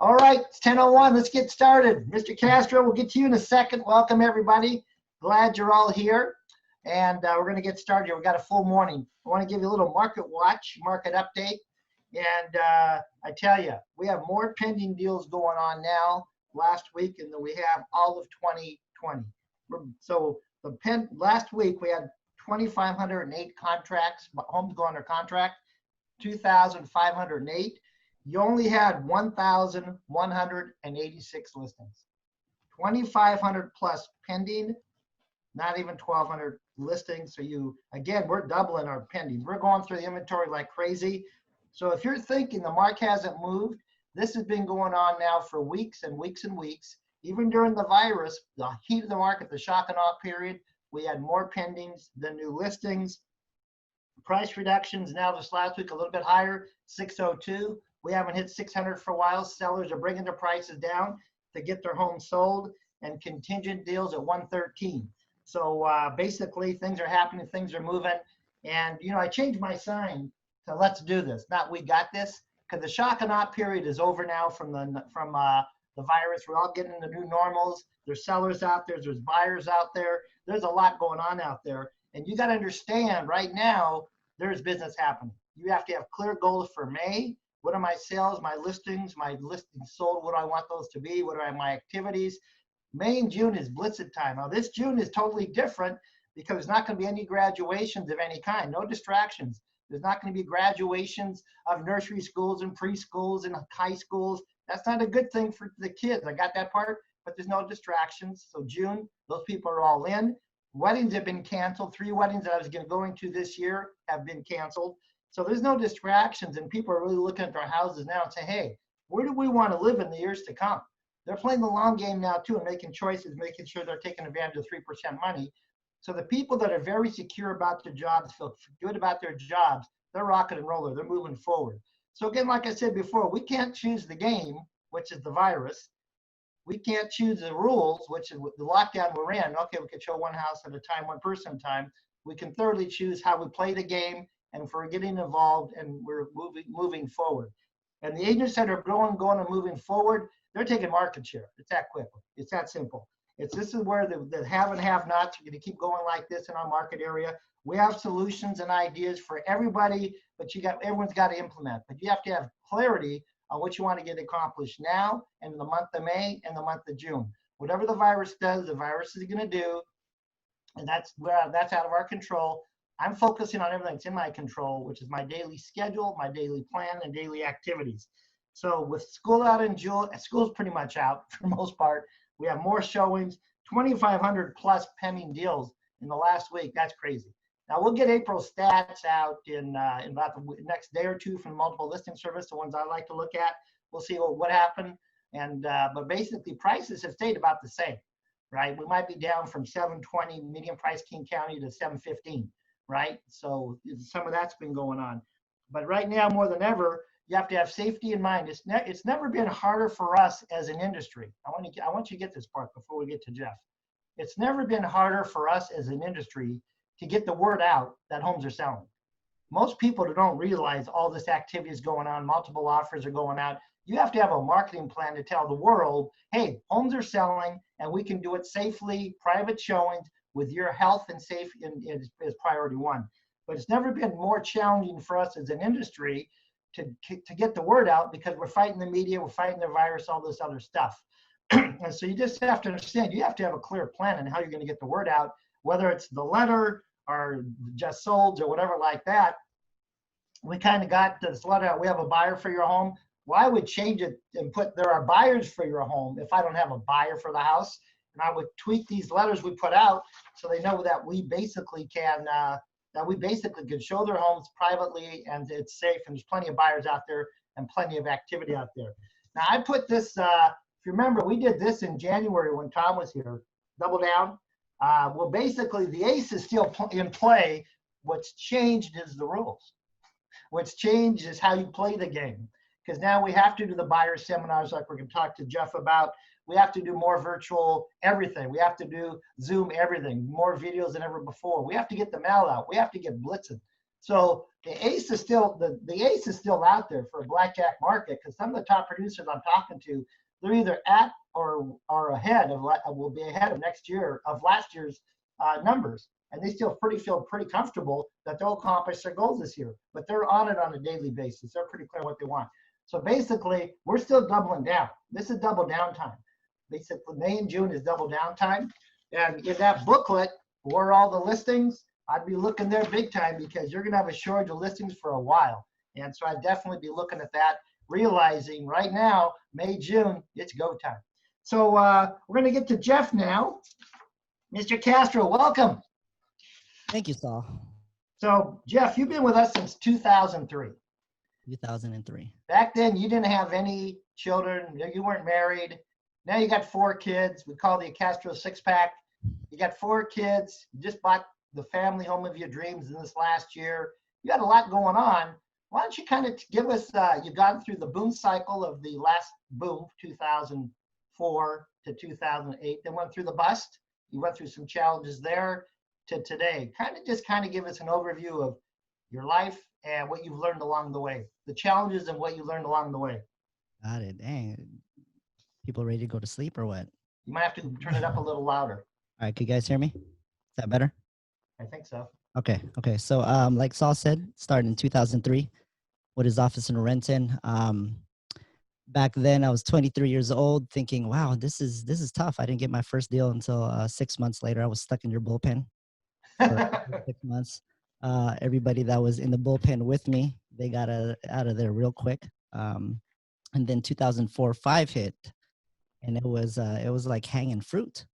All right, it's 10:01. Let's get started. Mr. Castro, we'll get to you in a second. Welcome, everybody. Glad you're all here. And we're going to get started here. We've got a full morning. I want to give you a little market watch, market update. And I tell you, we have more pending deals going on now last week than we have all of 2020. So last week, we had 2,508 contracts, homes go under contract, 2,508. You only had 1,186 listings, 2,500 plus pending, not even 1,200 listings. So we're doubling our pending. We're going through the inventory like crazy. So if you're thinking the market hasn't moved, this has been going on now for weeks and weeks and weeks. Even during the virus, the heat of the market, the shock and awe period, we had more pendings than new listings. Price reductions now this last week a little bit higher, 602. We haven't hit 600 for a while. Sellers are bringing their prices down to get their homes sold, and contingent deals at 113. So basically things are happening, things are moving. And I changed my sign to "Let's do this," not "We got this," because the shock and awe period is over now from the virus. We're all getting the new normals. There's sellers out there, there's buyers out there. There's a lot going on out there. And you got to understand right now, there's business happening. You have to have clear goals for May. What are my sales, my listings sold? What do I want those to be? What are my activities? May and June is blitzed time. Now this June is totally different because there's not going to be any graduations of any kind, no distractions. There's not going to be graduations of nursery schools and preschools and high schools. That's not a good thing for the kids. I got that part, but there's no distractions. So June, those people are all in. Weddings have been canceled. 3 weddings that I was going to this year have been canceled. So there's no distractions, and people are really looking at their houses now and say, hey, where do we want to live in the years to come? They're playing the long game now too and making choices, making sure they're taking advantage of 3% money. So the people that are very secure about their jobs, feel good about their jobs, they're rocking and rolling, they're moving forward. So again, like I said before, we can't choose the game, which is the virus. We can't choose the rules, which is the lockdown we're in. Okay, we can show one house at a time, one person at a time. We can thoroughly choose how we play the game, and if we're getting involved and we're moving forward. And the agents that are going and moving forward, they're taking market share. It's that quick. It's that simple. This is where the have and have-nots are going to keep going like this in our market area. We have solutions and ideas for everybody, but everyone's got to implement. But you have to have clarity on what you want to get accomplished now and in the month of May and the month of June. Whatever the virus does, the virus is going to do, and that's out of our control. I'm focusing on everything that's in my control, which is my daily schedule, my daily plan, and daily activities. So with school out in June, school's pretty much out for the most part. We have more showings, 2,500 plus pending deals in the last week. That's crazy. Now we'll get April stats out in about the next day or two from the multiple listing service, the ones I like to look at. We'll see what happened. And but basically prices have stayed about the same, right? We might be down from 720 medium price King County to 715. Right? So some of that's been going on. But right now, more than ever, you have to have safety in mind. It's never been harder for us as an industry. I want you to get this part before we get to Jeff. It's never been harder for us as an industry to get the word out that homes are selling. Most people don't realize all this activity is going on, multiple offers are going out. You have to have a marketing plan to tell the world, hey, homes are selling and we can do it safely, private showings, with your health and safety is priority one. But it's never been more challenging for us as an industry to get the word out because we're fighting the media, we're fighting the virus, all this other stuff. And so you just have to understand, you have to have a clear plan on how you're going to get the word out, whether it's the letter or just sold or whatever like that. We kind of got this letter out, we have a buyer for your home. Well, I would change it and put there are buyers for your home if I don't have a buyer for the house. And I would tweak these letters we put out so they know that we basically can show their homes privately and it's safe and there's plenty of buyers out there and plenty of activity out there. Now I put this, if you remember, we did this in January when Tom was here, double down. Well, basically the ACE is still in play. What's changed is the rules. What's changed is how you play the game. Because now we have to do the buyer seminars like we're going to talk to Jeff about. We have to do more virtual everything. We have to do Zoom everything, more videos than ever before. We have to get the mail out. We have to get blitzing. So the ace is still the ace is still out there for a blackjack market, because some of the top producers I'm talking to, they're either at or are ahead of will be ahead of next year of last year's numbers, and they still feel pretty comfortable that they'll accomplish their goals this year. But they're on it on a daily basis. They're pretty clear what they want. So basically, we're still doubling down. This is double down time. Basically, May and June is double down time, and in that booklet were all the listings. I'd be looking there big time, because you're going to have a shortage of listings for a while. And so I'd definitely be looking at that, realizing right now, May, June, it's go time. So we're going to get to Jeff now. Mr. Castro, welcome. Thank you, Saul. So Jeff, you've been with us since 2003. 2003. Back then, you didn't have any children. You weren't married. Now you got 4 kids. We call the Castro six-pack. You got 4 kids. You just bought the family home of your dreams in this last year. You got a lot going on. Why don't you kind of give us, you've gone through the boom cycle of the last boom, 2004 to 2008, then went through the bust. You went through some challenges there to today. Kind of give us an overview of your life and what you've learned along the way, the challenges and what you learned along the way. Got it. Dang. People ready to go to sleep or what? You might have to turn it up a little louder. All right. Can you guys hear me? Is that better? I think so. Okay. So like Saul said, started in 2003 with his office in Renton. Back then I was 23 years old, thinking, wow, this is tough. I didn't get my first deal until 6 months later. I was stuck in your bullpen for 6 months. Everybody that was in the bullpen with me, they got out of there real quick. And then 2004-05 hit, and it was like hanging fruit.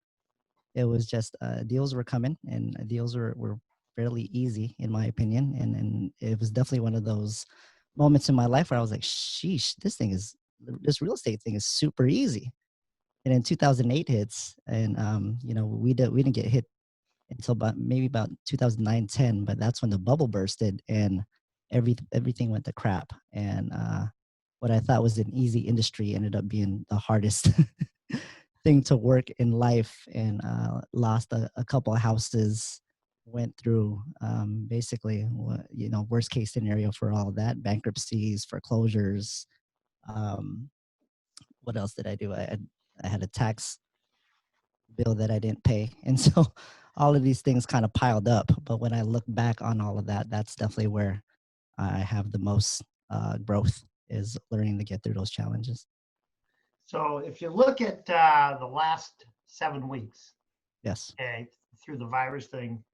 It was just deals were coming, and deals were fairly easy in my opinion, and it was definitely one of those moments in my life where I was like, sheesh, this real estate thing is super easy. And then 2008 hits, and we didn't get hit until about 2009-10, but that's when the bubble bursted and everything went to crap. And what I thought was an easy industry ended up being the hardest thing to work in life, and lost a couple of houses, went through basically worst case scenario for all of that, bankruptcies, foreclosures. What else did I do? I had a tax bill that I didn't pay, and so all of these things kind of piled up. But when I look back on all of that, that's definitely where I have the most growth, is learning to get through those challenges. So if you look at the last 7 weeks, Yes. Okay, through the virus thing,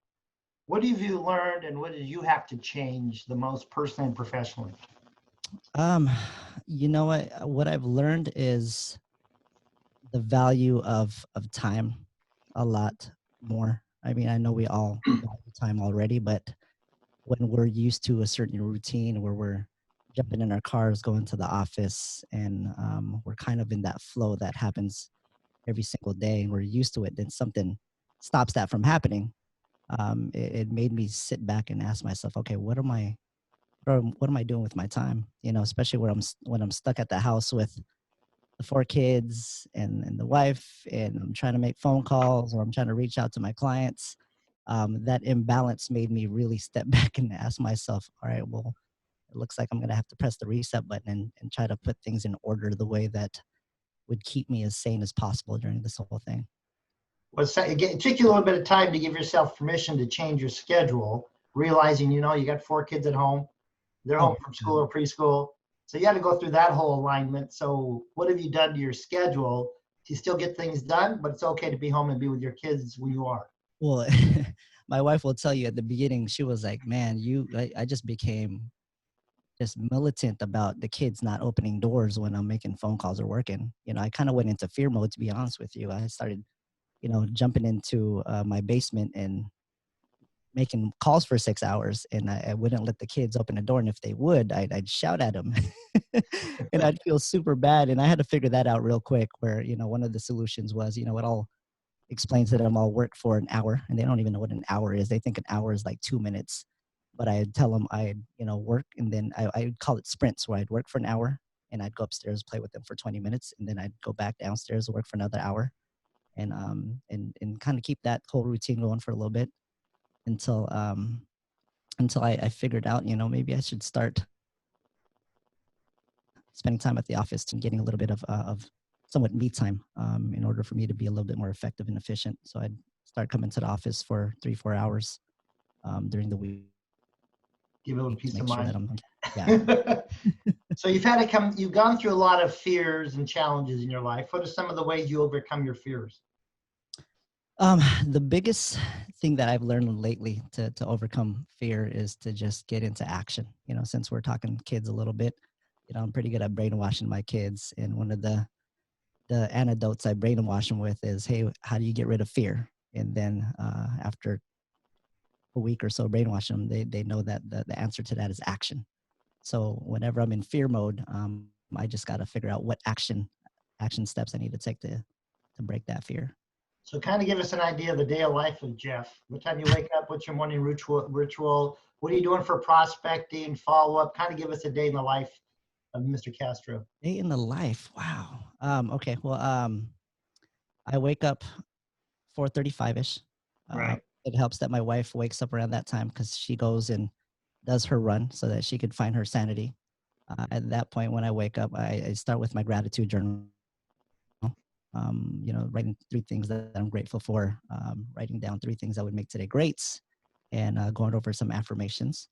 what have you learned, and what did you have to change the most personally and professionally? You know what I've learned is the value of time a lot more. I mean, I know we all value time already, but when we're used to a certain routine where we're jumping in our cars, going to the office, and we're kind of in that flow that happens every single day, and we're used to it, then something stops that from happening. It made me sit back and ask myself, okay, what am I doing with my time? Especially when I'm stuck at the house with the 4 kids and the wife, and I'm trying to make phone calls, or I'm trying to reach out to my clients. That imbalance made me really step back and ask myself, all right, well, it looks like I'm going to have to press the reset button and try to put things in order the way that would keep me as sane as possible during this whole thing. Well, it took you a little bit of time to give yourself permission to change your schedule, realizing, you got 4 kids at home. They're home from school or preschool. So you had to go through that whole alignment. So what have you done to your schedule to still get things done, but it's okay to be home and be with your kids when you are? Well, my wife will tell you at the beginning, she was like, man, I just became just militant about the kids not opening doors when I'm making phone calls or working. I kind of went into fear mode, to be honest with you. I started, jumping into my basement and making calls for 6 hours, and I wouldn't let the kids open the door. And if they would, I'd shout at them and I'd feel super bad. And I had to figure that out real quick, where, one of the solutions was, I'll explain to them I'll work for an hour, and they don't even know what an hour is. They think an hour is like 2 minutes. But I'd tell them I'd, work, and then I'd call it sprints, where I'd work for an hour and I'd go upstairs, play with them for 20 minutes. And then I'd go back downstairs, work for another hour, and kind of keep that whole routine going for a little bit until until I figured out, maybe I should start spending time at the office and getting a little bit of somewhat me time in order for me to be a little bit more effective and efficient. So I'd start coming to the office for 3-4 hours during the week Give it a little to peace of make sure mind. that yeah. So you've gone through a lot of fears and challenges in your life. What are some of the ways you overcome your fears? The biggest thing that I've learned lately to overcome fear is to just get into action. Since we're talking kids a little bit, I'm pretty good at brainwashing my kids. And one of the antidotes I brainwash them with is, hey, how do you get rid of fear? And then after a week or so brainwashing them, they know that the answer to that is action. So whenever I'm in fear mode, I just got to figure out what action steps I need to take to break that fear. So kind of give us an idea of the day of life of Jeff. What time you wake up? What's your morning ritual? What are you doing for prospecting, follow up? Kind of give us a day in the life of Mr. Castro. Day in the life. Wow. Okay. Well, I wake up 4:35ish. Right. It helps that my wife wakes up around that time because she goes and does her run so that she could find her sanity. At that point, when I wake up, I start with my gratitude journal. Writing 3 things that I'm grateful for, writing down 3 things that would make today great, and going over some affirmations.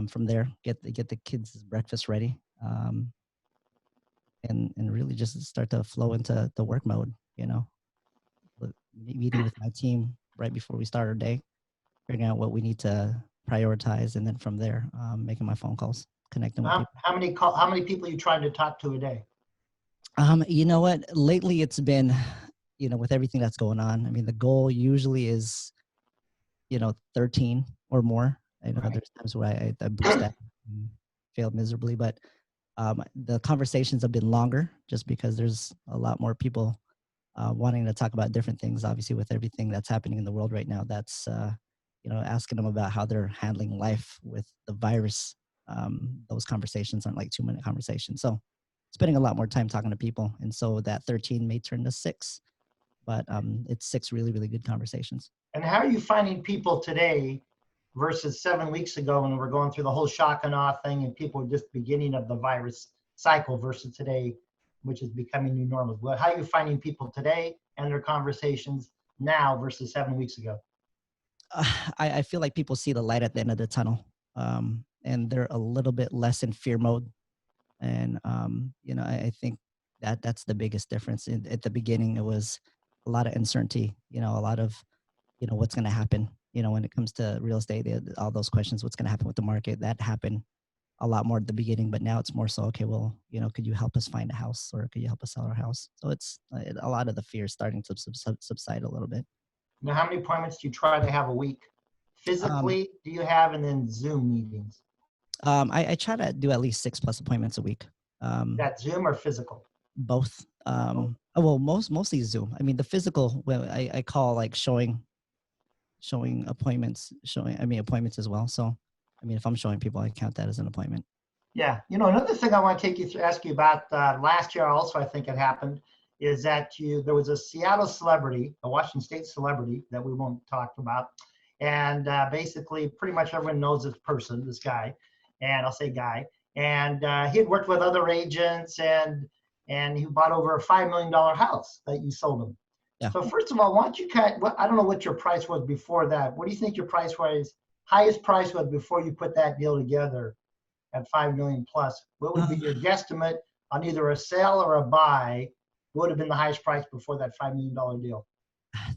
From there, get the kids' breakfast ready, and really just start to flow into the work mode. Meeting with my team right before we start our day, figuring out what we need to prioritize, and then from there, making my phone calls, connecting with people. How many people are you trying to talk to a day? You know what? Lately, it's been, with everything that's going on. I mean, the goal usually is, 13 or more. I know there's times where I boost that and failed miserably, but the conversations have been longer just because there's a lot more people wanting to talk about different things. Obviously, with everything that's happening in the world right now, that's, asking them about how they're handling life with the virus. Those conversations aren't like 2-minute conversations. So spending a lot more time talking to people. And so that 13 may turn to 6, but it's 6 really, really good conversations. And how are you finding people today versus 7 weeks ago when we're going through the whole shock and awe thing and people were just beginning of the virus cycle versus today, which is becoming new normal? Well, how are you finding people today and their conversations now versus 7 weeks ago? I feel like people see the light at the end of the tunnel, and they're a little bit less in fear mode. And, I think that's the biggest difference. At the beginning, it was a lot of uncertainty, a lot of, what's going to happen, when it comes to real estate, all those questions, what's going to happen with the market, that happened a lot more at the beginning, but now it's more so, okay, well, could you help us find a house, or could you help us sell our house? So it's a lot of the fear starting to subside a little bit. Now, how many appointments do you try to have a week? Physically, do you have, and then Zoom meetings? I try to do at least 6+ appointments a week. That Zoom or physical? Both. Well, mostly Zoom. I mean, the physical, well, I call like showing appointments, appointments as well. So, I mean, if I'm showing people, I count that as an appointment. Yeah. Another thing I want to ask you about last year also, I think it happened, is that there was a Seattle celebrity, a Washington State celebrity that we won't talk about. And basically pretty much everyone knows this guy, and I'll say guy. And he had worked with other agents and he bought over a $5 million house that you sold him. Yeah. So first of all, why don't you I don't know what your price was before that. What do you think your highest price was before you put that deal together at 5 million plus? What would be your guesstimate on either a sell or a buy? What would have been the highest price before that $5 million deal?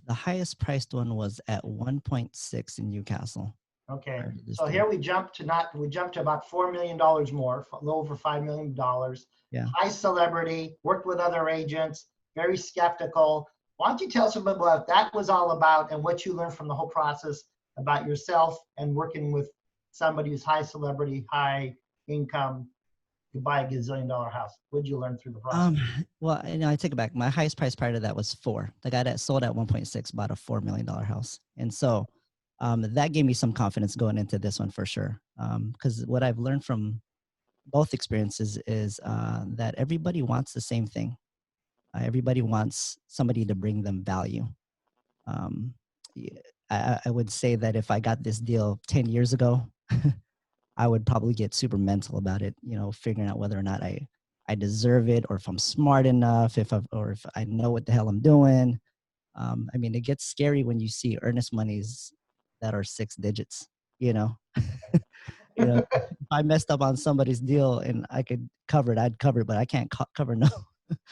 The highest priced one was at 1.6 in Newcastle. Okay, so here we jumped to about $4 million more, a little over $5 million. Yeah. High celebrity, worked with other agents, very skeptical. Why don't you tell us a bit about what that was all about and what you learned from the whole process about yourself and working with somebody who's high celebrity, high income, to buy a gazillion-dollar house? What did you learn through the process? Well, I take it back. My highest price prior to that was 4. The guy that sold at 1.6 bought a $4 million house. And so that gave me some confidence going into this one for sure. Because what I've learned from both experiences is that everybody wants the same thing. Everybody wants somebody to bring them value. I would say that if I got this deal 10 years ago, I would probably get super mental about it, figuring out whether or not I deserve it, or if I'm smart enough, or if I know what the hell I'm doing. I mean, it gets scary when you see earnest monies that are 6 digits, you know. If I messed up on somebody's deal and I could cover it, I'd cover it, but I can't cover no.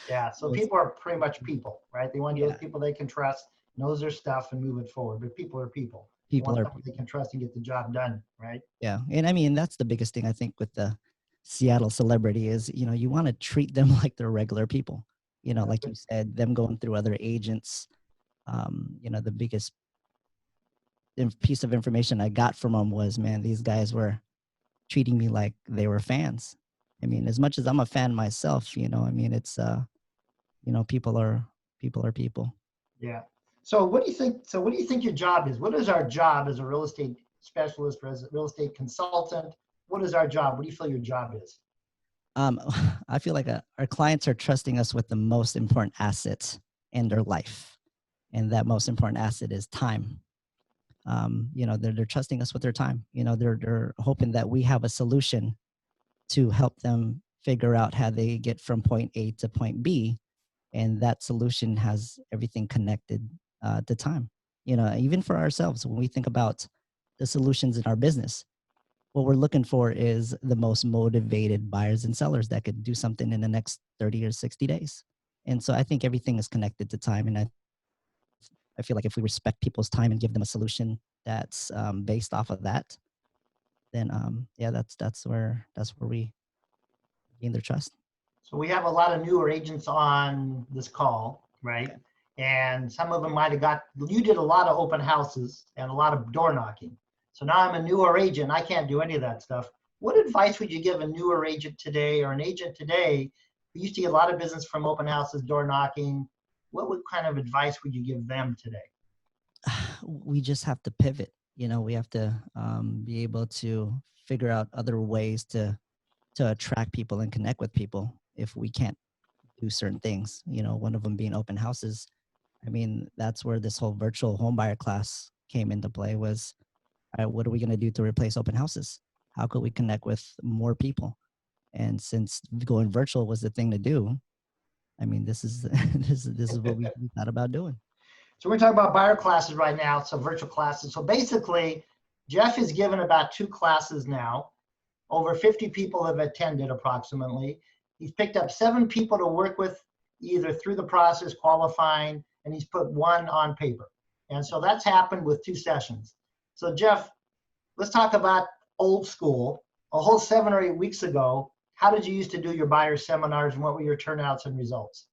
Yeah, so Those- people are pretty much people, right? They want to deal with yeah, people they can trust, knows their stuff, and move it forward. But people are people. They people want are someone they can trust and get the job done, right? Yeah. And I mean, that's the biggest thing I think with the Seattle celebrity is, you want to treat them like they're regular people. Like you said, them going through other agents. The biggest piece of information I got from them was, man, these guys were treating me like they were fans. I mean, as much as I'm a fan myself, I mean, it's, people are people. Yeah. So what do you think? So what do you think your job is? What is our job as a real estate specialist or as a real estate consultant? What is our job? What do you feel your job is? Um, I feel like our clients are trusting us with the most important assets in their life. And that most important asset is time. They're trusting us with their time. They're hoping that we have a solution to help them figure out how they get from point A to point B, and that solution has everything connected to time. Even for ourselves, when we think about the solutions in our business, what we're looking for is the most motivated buyers and sellers that could do something in the next 30 or 60 days. And so I think everything is connected to time, and I feel like if we respect people's time and give them a solution that's based off of that, then yeah, that's where we gain their trust. So we have a lot of newer agents on this call, right? Okay. And some of them might have you did a lot of open houses and a lot of door knocking. So now I'm a newer agent. I can't do any of that stuff. What advice would you give a newer agent today or an agent today who used to get a lot of business from open houses, door knocking? What kind of advice would you give them today? We just have to pivot. We have to be able to figure out other ways to attract people and connect with people if we can't do certain things. One of them being open houses. I mean, that's where this whole virtual homebuyer class came into play. Was, all right, what are we going to do to replace open houses? How could we connect with more people? And since going virtual was the thing to do, I mean, this is this is what we thought about doing. So we're talking about buyer classes right now, so virtual classes. So basically, Jeff has given about 2 classes now. Over 50 people have attended approximately. He's picked up 7 people to work with either through the process, qualifying, and he's put 1 on paper. And so that's happened with 2 sessions. So Jeff, let's talk about old school. A whole 7 or 8 weeks ago, how did you used to do your buyer seminars and what were your turnouts and results?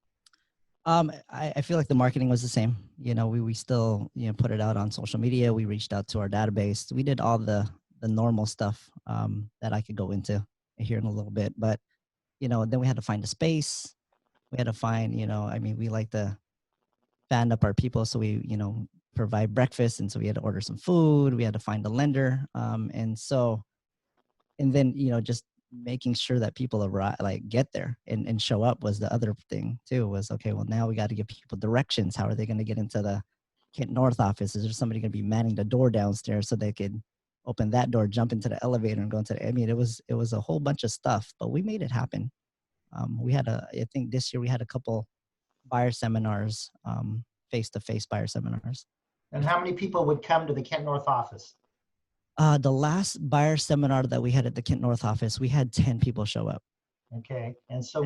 I feel like the marketing was the same. We still, put it out on social media. We reached out to our database. We did all the normal stuff that I could go into here in a little bit. But, then we had to find a space. We had to find, I mean, we like to fan up our people. So we, provide breakfast. And so we had to order some food. We had to find a lender. And then, just making sure that people arrive, like get there and show up was the other thing too. Was, okay, well, now we got to give people directions. How are they going to get into the Kent North office? Is there somebody going to be manning the door downstairs so they could open that door, jump into the elevator and go into I mean, it was a whole bunch of stuff, but we made it happen. I think this year we had a couple buyer seminars, face-to-face buyer seminars. And how many people would come to the Kent North office? The last buyer seminar that we had at the Kent North office, we had 10 people show up. Okay. And so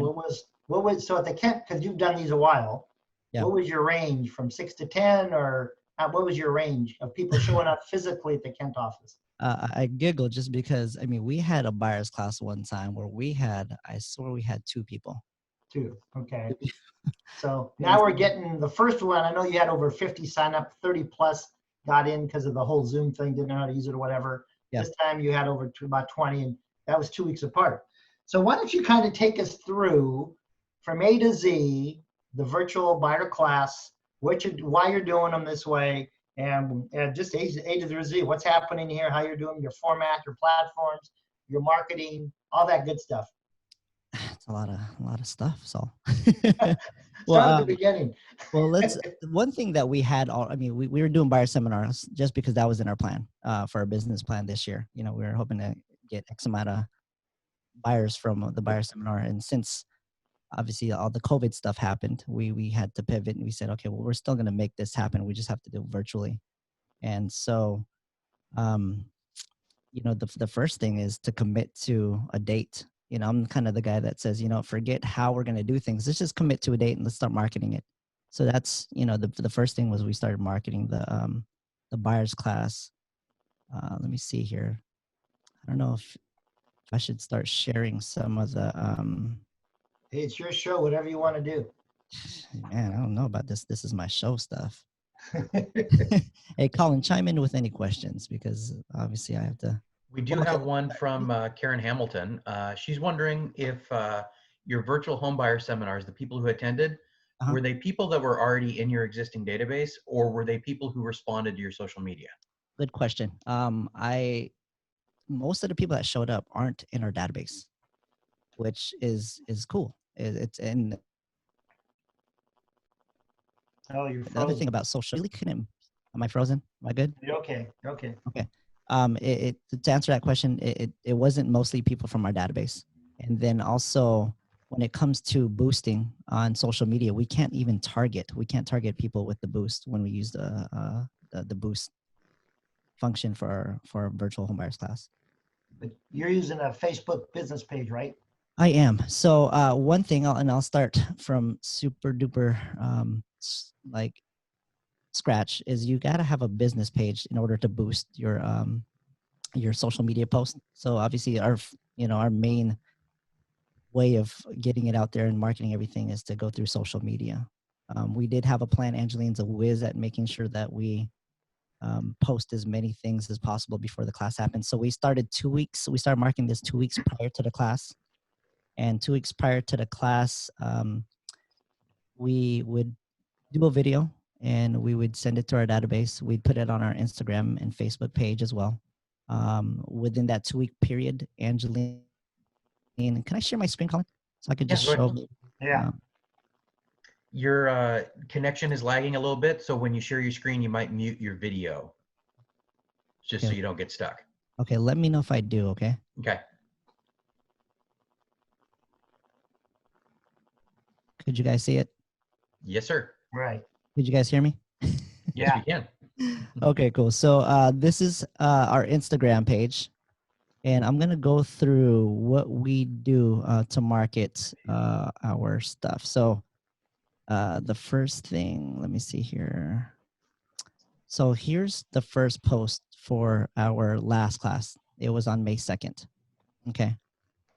so at the Kent, because you've done these a while, Yeah. what was your range from 6 to 10 or what was your range of people showing up physically at the Kent office? I giggle just because, I mean, we had a buyer's class one time where I swear we had 2 people. 2. Okay. So now we're getting the first one. I know you had over 50 sign up, 30 plus got in because of the whole Zoom thing, didn't know how to use it or whatever. Yeah. This time you had about 20, and that was 2 weeks apart. So why don't you kind of take us through from A to Z, the virtual buyer class, why you're doing them this way, and just A to Z, what's happening here, how you're doing your format, your platforms, your marketing, all that good stuff. It's a lot of stuff. So Well, Start at the beginning. well, let's. One thing that we had, all I mean, we were doing buyer seminars just because that was in our plan for our business plan this year. You know, we were hoping to get X amount of buyers from the buyer seminar, and since obviously all the COVID stuff happened, we had to pivot, and we said, okay, well, we're still going to make this happen. We just have to do it virtually. And so, um, you know, the first thing is to commit to a date. You know, I'm kind of the guy that says, you know, forget how we're going to do things. Let's just commit to a date and let's start marketing it. So that's, you know, the first thing was we started marketing the buyers class. Let me see here. I don't know if I should start sharing some of the, Hey, it's your show, whatever you want to do. man, I don't know about this. This is my show stuff. Hey, Colin, chime in with any questions because obviously I have to. We do have one from Karen Hamilton. She's wondering if your virtual homebuyer seminars, the people who attended, were they people that were already in your existing database, or were they people who responded to your social media? Good question. Most of the people that showed up aren't in our database, which is cool. It's and Oh, you're the other thing frozen. about social, really couldn't. Am I frozen? Am I good? You're okay. You're okay. Okay. To answer that question, it wasn't mostly people from our database, and then also when it comes to boosting on social media, we can't even target. We can't target people with the boost when we use the boost function for our virtual homebuyers class. But you're using a Facebook business page, right? I am. So one thing, I'll start from super duper like scratch, is you got to have a business page in order to boost your social media post. So obviously our main way of getting it out there and marketing everything is to go through social media. We did have a plan. Angeline's a whiz at making sure that we post as many things as possible before the class happened. So we started 2 weeks. We started marketing this 2 weeks prior to the class. And 2 weeks prior to the class, we would do a video and we would send it to our database. We'd put it on our Instagram and Facebook page as well. Within that 2 week period, Angeline, can I share my screen, Colin? So I could just show. Yeah. Your connection is lagging a little bit, so when you share your screen, you might mute your video, just so you don't get stuck. Okay, let me know if I do, okay? Okay. Could you guys see it? Yes, sir. Right. Did you guys hear me? Yes, we can. Okay, cool. So this is our Instagram page. And I'm going to go through what we do to market our stuff. So the first thing, let me see here. So here's the first post for our last class. It was on May 2nd. Okay.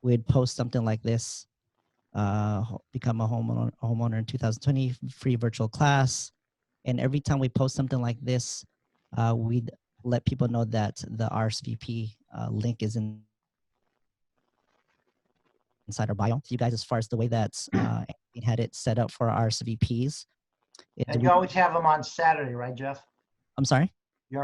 We'd post something like this. Become a homeowner in 2020, free virtual class. And every time we post something like this, we'd let people know that the RSVP link is inside our bio. You guys, as far as the way that we had it set up for our RSVPs. And you always have them on Saturday, right, Jeff? I'm sorry? You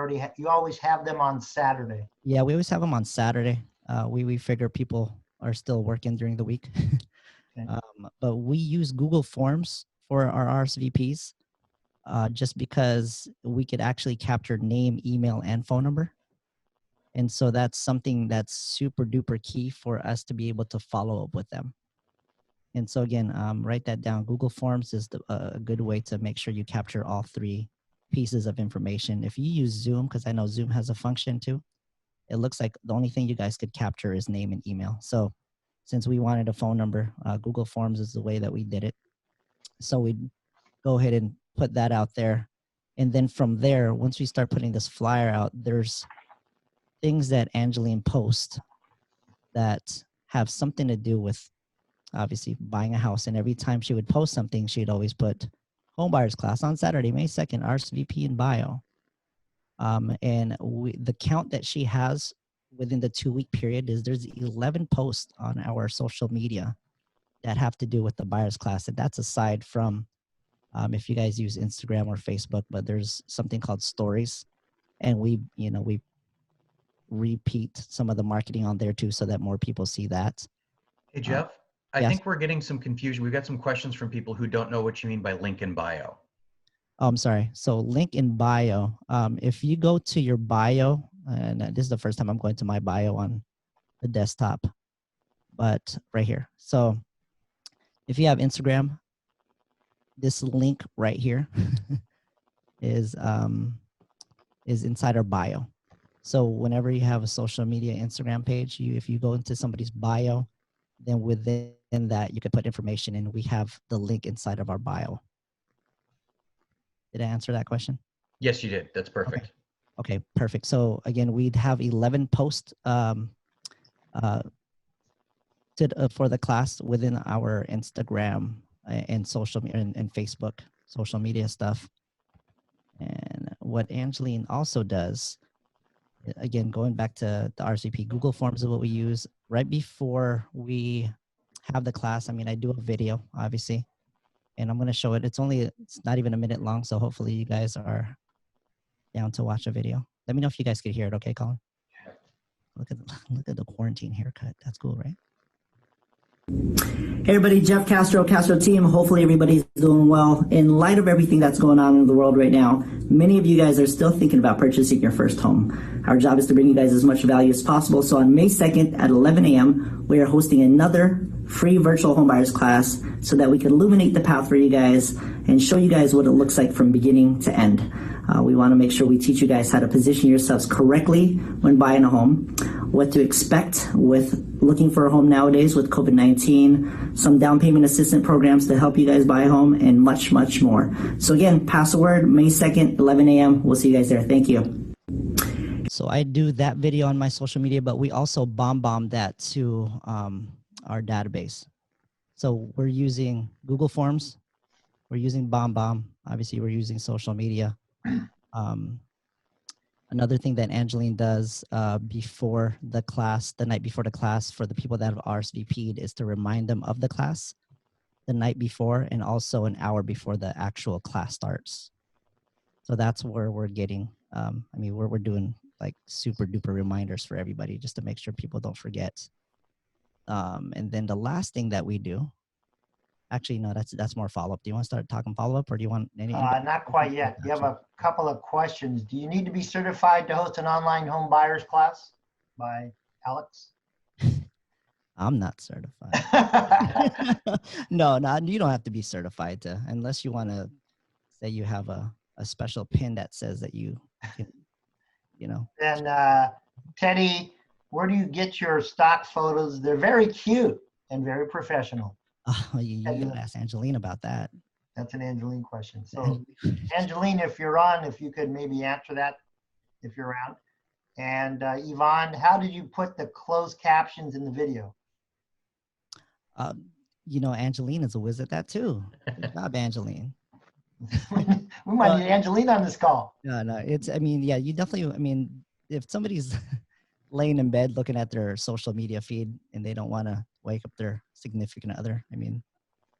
always have them on Saturday. Yeah, we always have them on Saturday. We figure people are still working during the week. Okay. But we use Google Forms for our RSVPs just because we could actually capture name, email, and phone number. And so that's something that's super duper key for us to be able to follow up with them. And so again, write that down. Google Forms is a good way to make sure you capture all three pieces of information. If you use Zoom, because I know Zoom has a function too, it looks like the only thing you guys could capture is name and email. So since we wanted a phone number, Google Forms is the way that we did it. So we'd go ahead and put that out there. And then from there, once we start putting this flyer out, there's things that Angeline posts that have something to do with obviously buying a house. And every time she would post something, she'd always put homebuyers class on Saturday, May 2nd, RSVP in bio. And the count that she has within the 2 week period is there's 11 posts on our social media that have to do with the buyers class. And that's aside from if you guys use Instagram or Facebook, but there's something called stories. And we repeat some of the marketing on there too, so that more people see that. Hey, Jeff, I Yes. think we're getting some confusion. We've got some questions from people who don't know what you mean by link in bio. Oh, I'm sorry. So link in bio. If you go to your bio, and this is the first time I'm going to my bio on the desktop, but right here. So if you have Instagram, this link right here is inside our bio. So whenever you have a social media Instagram page, if you go into somebody's bio, then within that you can put information and we have the link inside of our bio. Did I answer that question? Yes, you did. That's perfect. Okay, perfect. So again, we'd have 11 posts for the class within our Instagram and social and Facebook social media stuff. And what Angeline also does, again, going back to the RCP, Google Forms is what we use right before we have the class. I mean, I do a video, obviously, and I'm going to show it. It's not even a minute long, so hopefully you guys are down to watch a video. Let me know if you guys could hear it. Okay, Colin? Look at the quarantine haircut. That's cool, right? Hey everybody, Jeff Castro, Castro Team. Hopefully everybody's doing well. In light of everything that's going on in the world right now, many of you guys are still thinking about purchasing your first home. Our job is to bring you guys as much value as possible. So on May 2nd at 11 a.m., we are hosting another free virtual homebuyers class so that we can illuminate the path for you guys and show you guys what it looks like from beginning to end. We want to make sure we teach you guys how to position yourselves correctly when buying a home, what to expect with looking for a home nowadays with COVID-19, some down payment assistance programs to help you guys buy a home, and much, much more. So again, pass the word, May 2nd, 11 a.m. We'll see you guys there. Thank you. So I do that video on my social media, but we also bomb that to our database. So we're using Google Forms, we're using BombBomb, obviously we're using social media. Another thing that Angeline does before the class, the night before the class, for the people that have RSVP'd, is to remind them of the class the night before and also an hour before the actual class starts. So that's where we're getting, we're doing like super duper reminders for everybody just to make sure people don't forget. And then the last thing that we do, actually, no, that's more follow-up. Do you want to start talking follow-up, or do you want any? Not quite yet. You have a couple of questions. Do you need to be certified to host an online home buyers class? By Alex. I'm not certified. No, you don't have to be certified to, unless you want to say you have a special pin that says that you can, And Teddy, where do you get your stock photos? They're very cute and very professional. Oh, you gotta ask Angeline about that. That's an Angeline question. So Angeline, if you're on, if you could maybe answer that if you're around. And Yvonne, how did you put the closed captions in the video? Angeline is a whiz at that too. Good job, Angeline. We might need Angeline on this call. No, you definitely, if somebody's laying in bed looking at their social media feed and they don't want to wake up their significant other,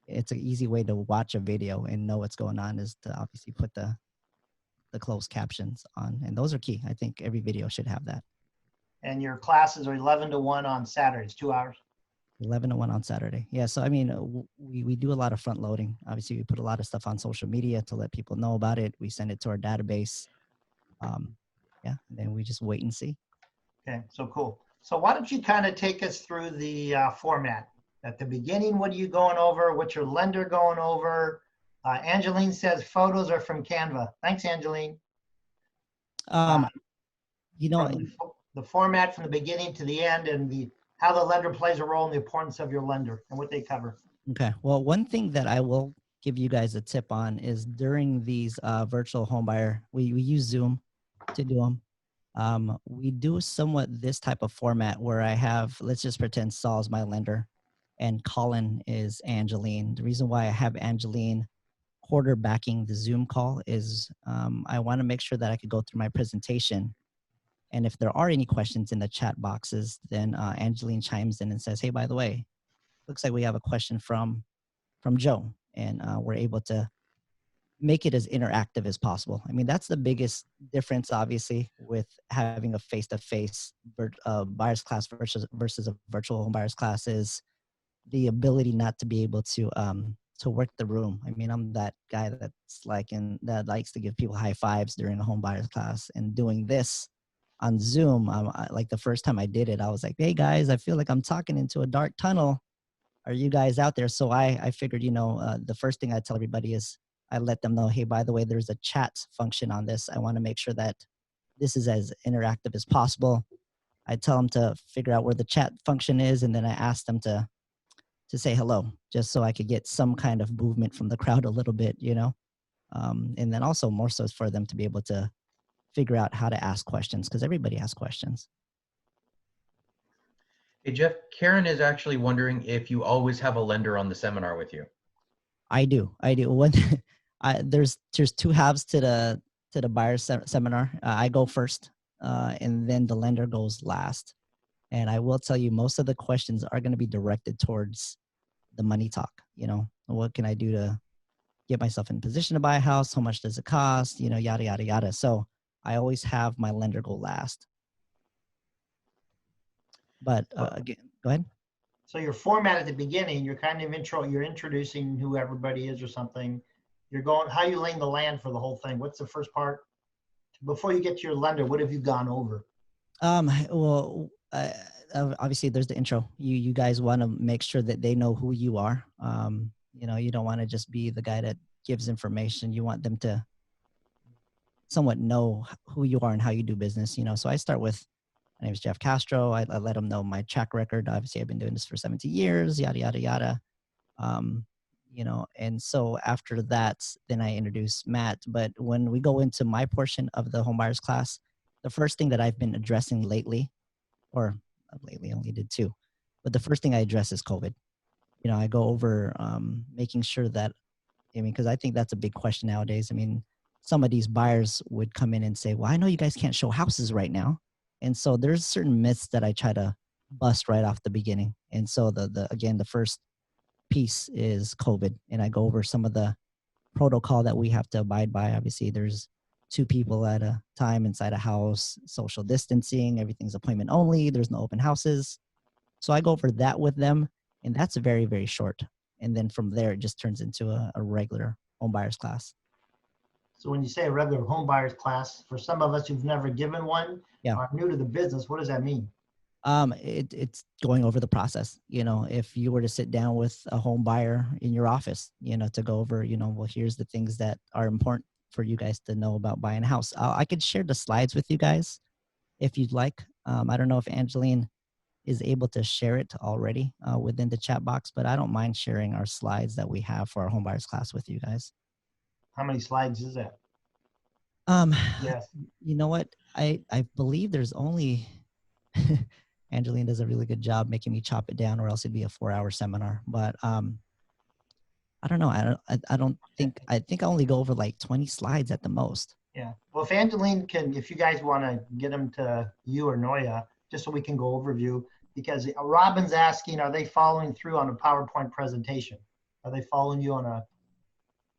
it's an easy way to watch a video and know what's going on is to obviously put the closed captions on. And those are key. I think every video should have that. And your classes are 11 to 1 on Saturdays, 2 hours? 11 to 1 on Saturday. Yeah, so we do a lot of front loading. Obviously, we put a lot of stuff on social media to let people know about it. We send it to our database. And then we just wait and see. Okay, so cool. So why don't you kind of take us through the format? At the beginning, what are you going over? What's your lender going over? Angeline says photos are from Canva. Thanks, Angeline. The format from the beginning to the end, and how the lender plays a role in the importance of your lender and what they cover. Okay. Well, one thing that I will give you guys a tip on is during these virtual homebuyer, we use Zoom to do them. We do somewhat this type of format where I have, let's just pretend Saul's my lender and Colin is Angeline. The reason why I have Angeline quarterbacking the Zoom call is I want to make sure that I could go through my presentation. And if there are any questions in the chat boxes, then Angeline chimes in and says, hey, by the way, looks like we have a question from Joe. And we're able to make it as interactive as possible. That's the biggest difference, obviously, with having a face-to-face buyer's class versus a virtual home buyer's class is the ability not to be able to work the room. I mean, I'm that guy that's like that likes to give people high fives during a home buyers class, and doing this on Zoom. Like the first time I did it, I was like, hey guys, I feel like I'm talking into a dark tunnel. Are you guys out there? So I figured, the first thing I tell everybody is I let them know, hey, by the way, there's a chat function on this. I want to make sure that this is as interactive as possible. I tell them to figure out where the chat function is, and then I ask them to say hello, just so I could get some kind of movement from the crowd a little bit, and then also more so for them to be able to figure out how to ask questions, because everybody asks questions. Hey, Jeff, Karen is actually wondering if you always have a lender on the seminar with you. I do. When there's two halves to the buyer seminar. I go first, and then the lender goes last. And I will tell you, most of the questions are going to be directed towards the money talk. What can I do to get myself in position to buy a house? How much does it cost? Yada, yada, yada. So I always have my lender go last. But again, go ahead. So your format at the beginning, you're kind of you're introducing who everybody is or something. You're going, how you laying the land for the whole thing? What's the first part? Before you get to your lender, what have you gone over? Well, obviously there's the intro. You guys want to make sure that they know who you are. You don't want to just be the guy that gives information. You want them to somewhat know who you are and how you do business. So I start with, my name is Jeff Castro. I let them know my track record. Obviously, I've been doing this for 17 years, yada, yada, yada. And so after that, then I introduce Matt. But when we go into my portion of the home buyers class, the first thing that I've been addressing lately, or lately I only did 2, but the first thing I address is COVID. I go over making sure that, because I think that's a big question nowadays. Some of these buyers would come in and say, well, I know you guys can't show houses right now. And so there's certain myths that I try to bust right off the beginning. And so the first piece is COVID. And I go over some of the protocol that we have to abide by. Obviously, there's 2 people at a time inside a house, social distancing, everything's appointment only. There's no open houses. So I go over that with them, and that's very, very short. And then from there, it just turns into a regular home buyers class. So when you say a regular home buyers class, for some of us who've never given one, are new to the business, what does that mean? It's going over the process. If you were to sit down with a home buyer in your office, to go over, well, here's the things that are important for you guys to know about buying a house. I could share the slides with you guys if you'd like. I don't know if Angeline is able to share it already within the chat box, but I don't mind sharing our slides that we have for our home buyers class with you guys. How many slides is that? Yes. You know what? I believe there's only Angeline does a really good job making me chop it down, or else it'd be a 4-hour seminar. But I don't know. I think I only go over like 20 slides at the most. Yeah. Well, if Angeline if you guys want to get them to you or Noya, just so we can go overview, because Robin's asking, are they following through on a PowerPoint presentation? Are they following you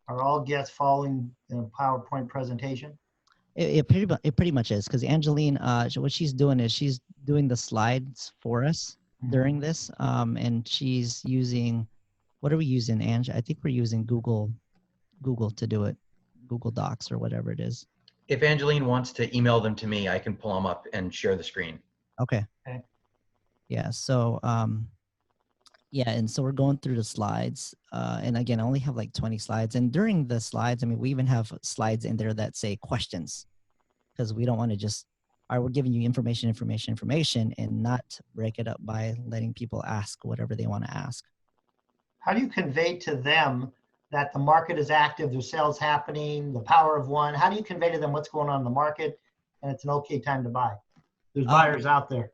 are all guests following a PowerPoint presentation? It pretty much is, because Angeline, what she's doing is she's doing the slides for us during this, and she's using, what are we using, Ange? I think we're using Google to do it, Google Docs or whatever it is. If Angeline wants to email them to me, I can pull them up and share the screen. Okay. Yeah. So yeah, and so we're going through the slides, and again, I only have like 20 slides. And during the slides, we even have slides in there that say questions, because we don't want to just, all right, we're giving you information, and not break it up by letting people ask whatever they want to ask. How do you convey to them that the market is active, there's sales happening, the power of one? How do you convey to them what's going on in the market, and it's an okay time to buy? There's buyers out there.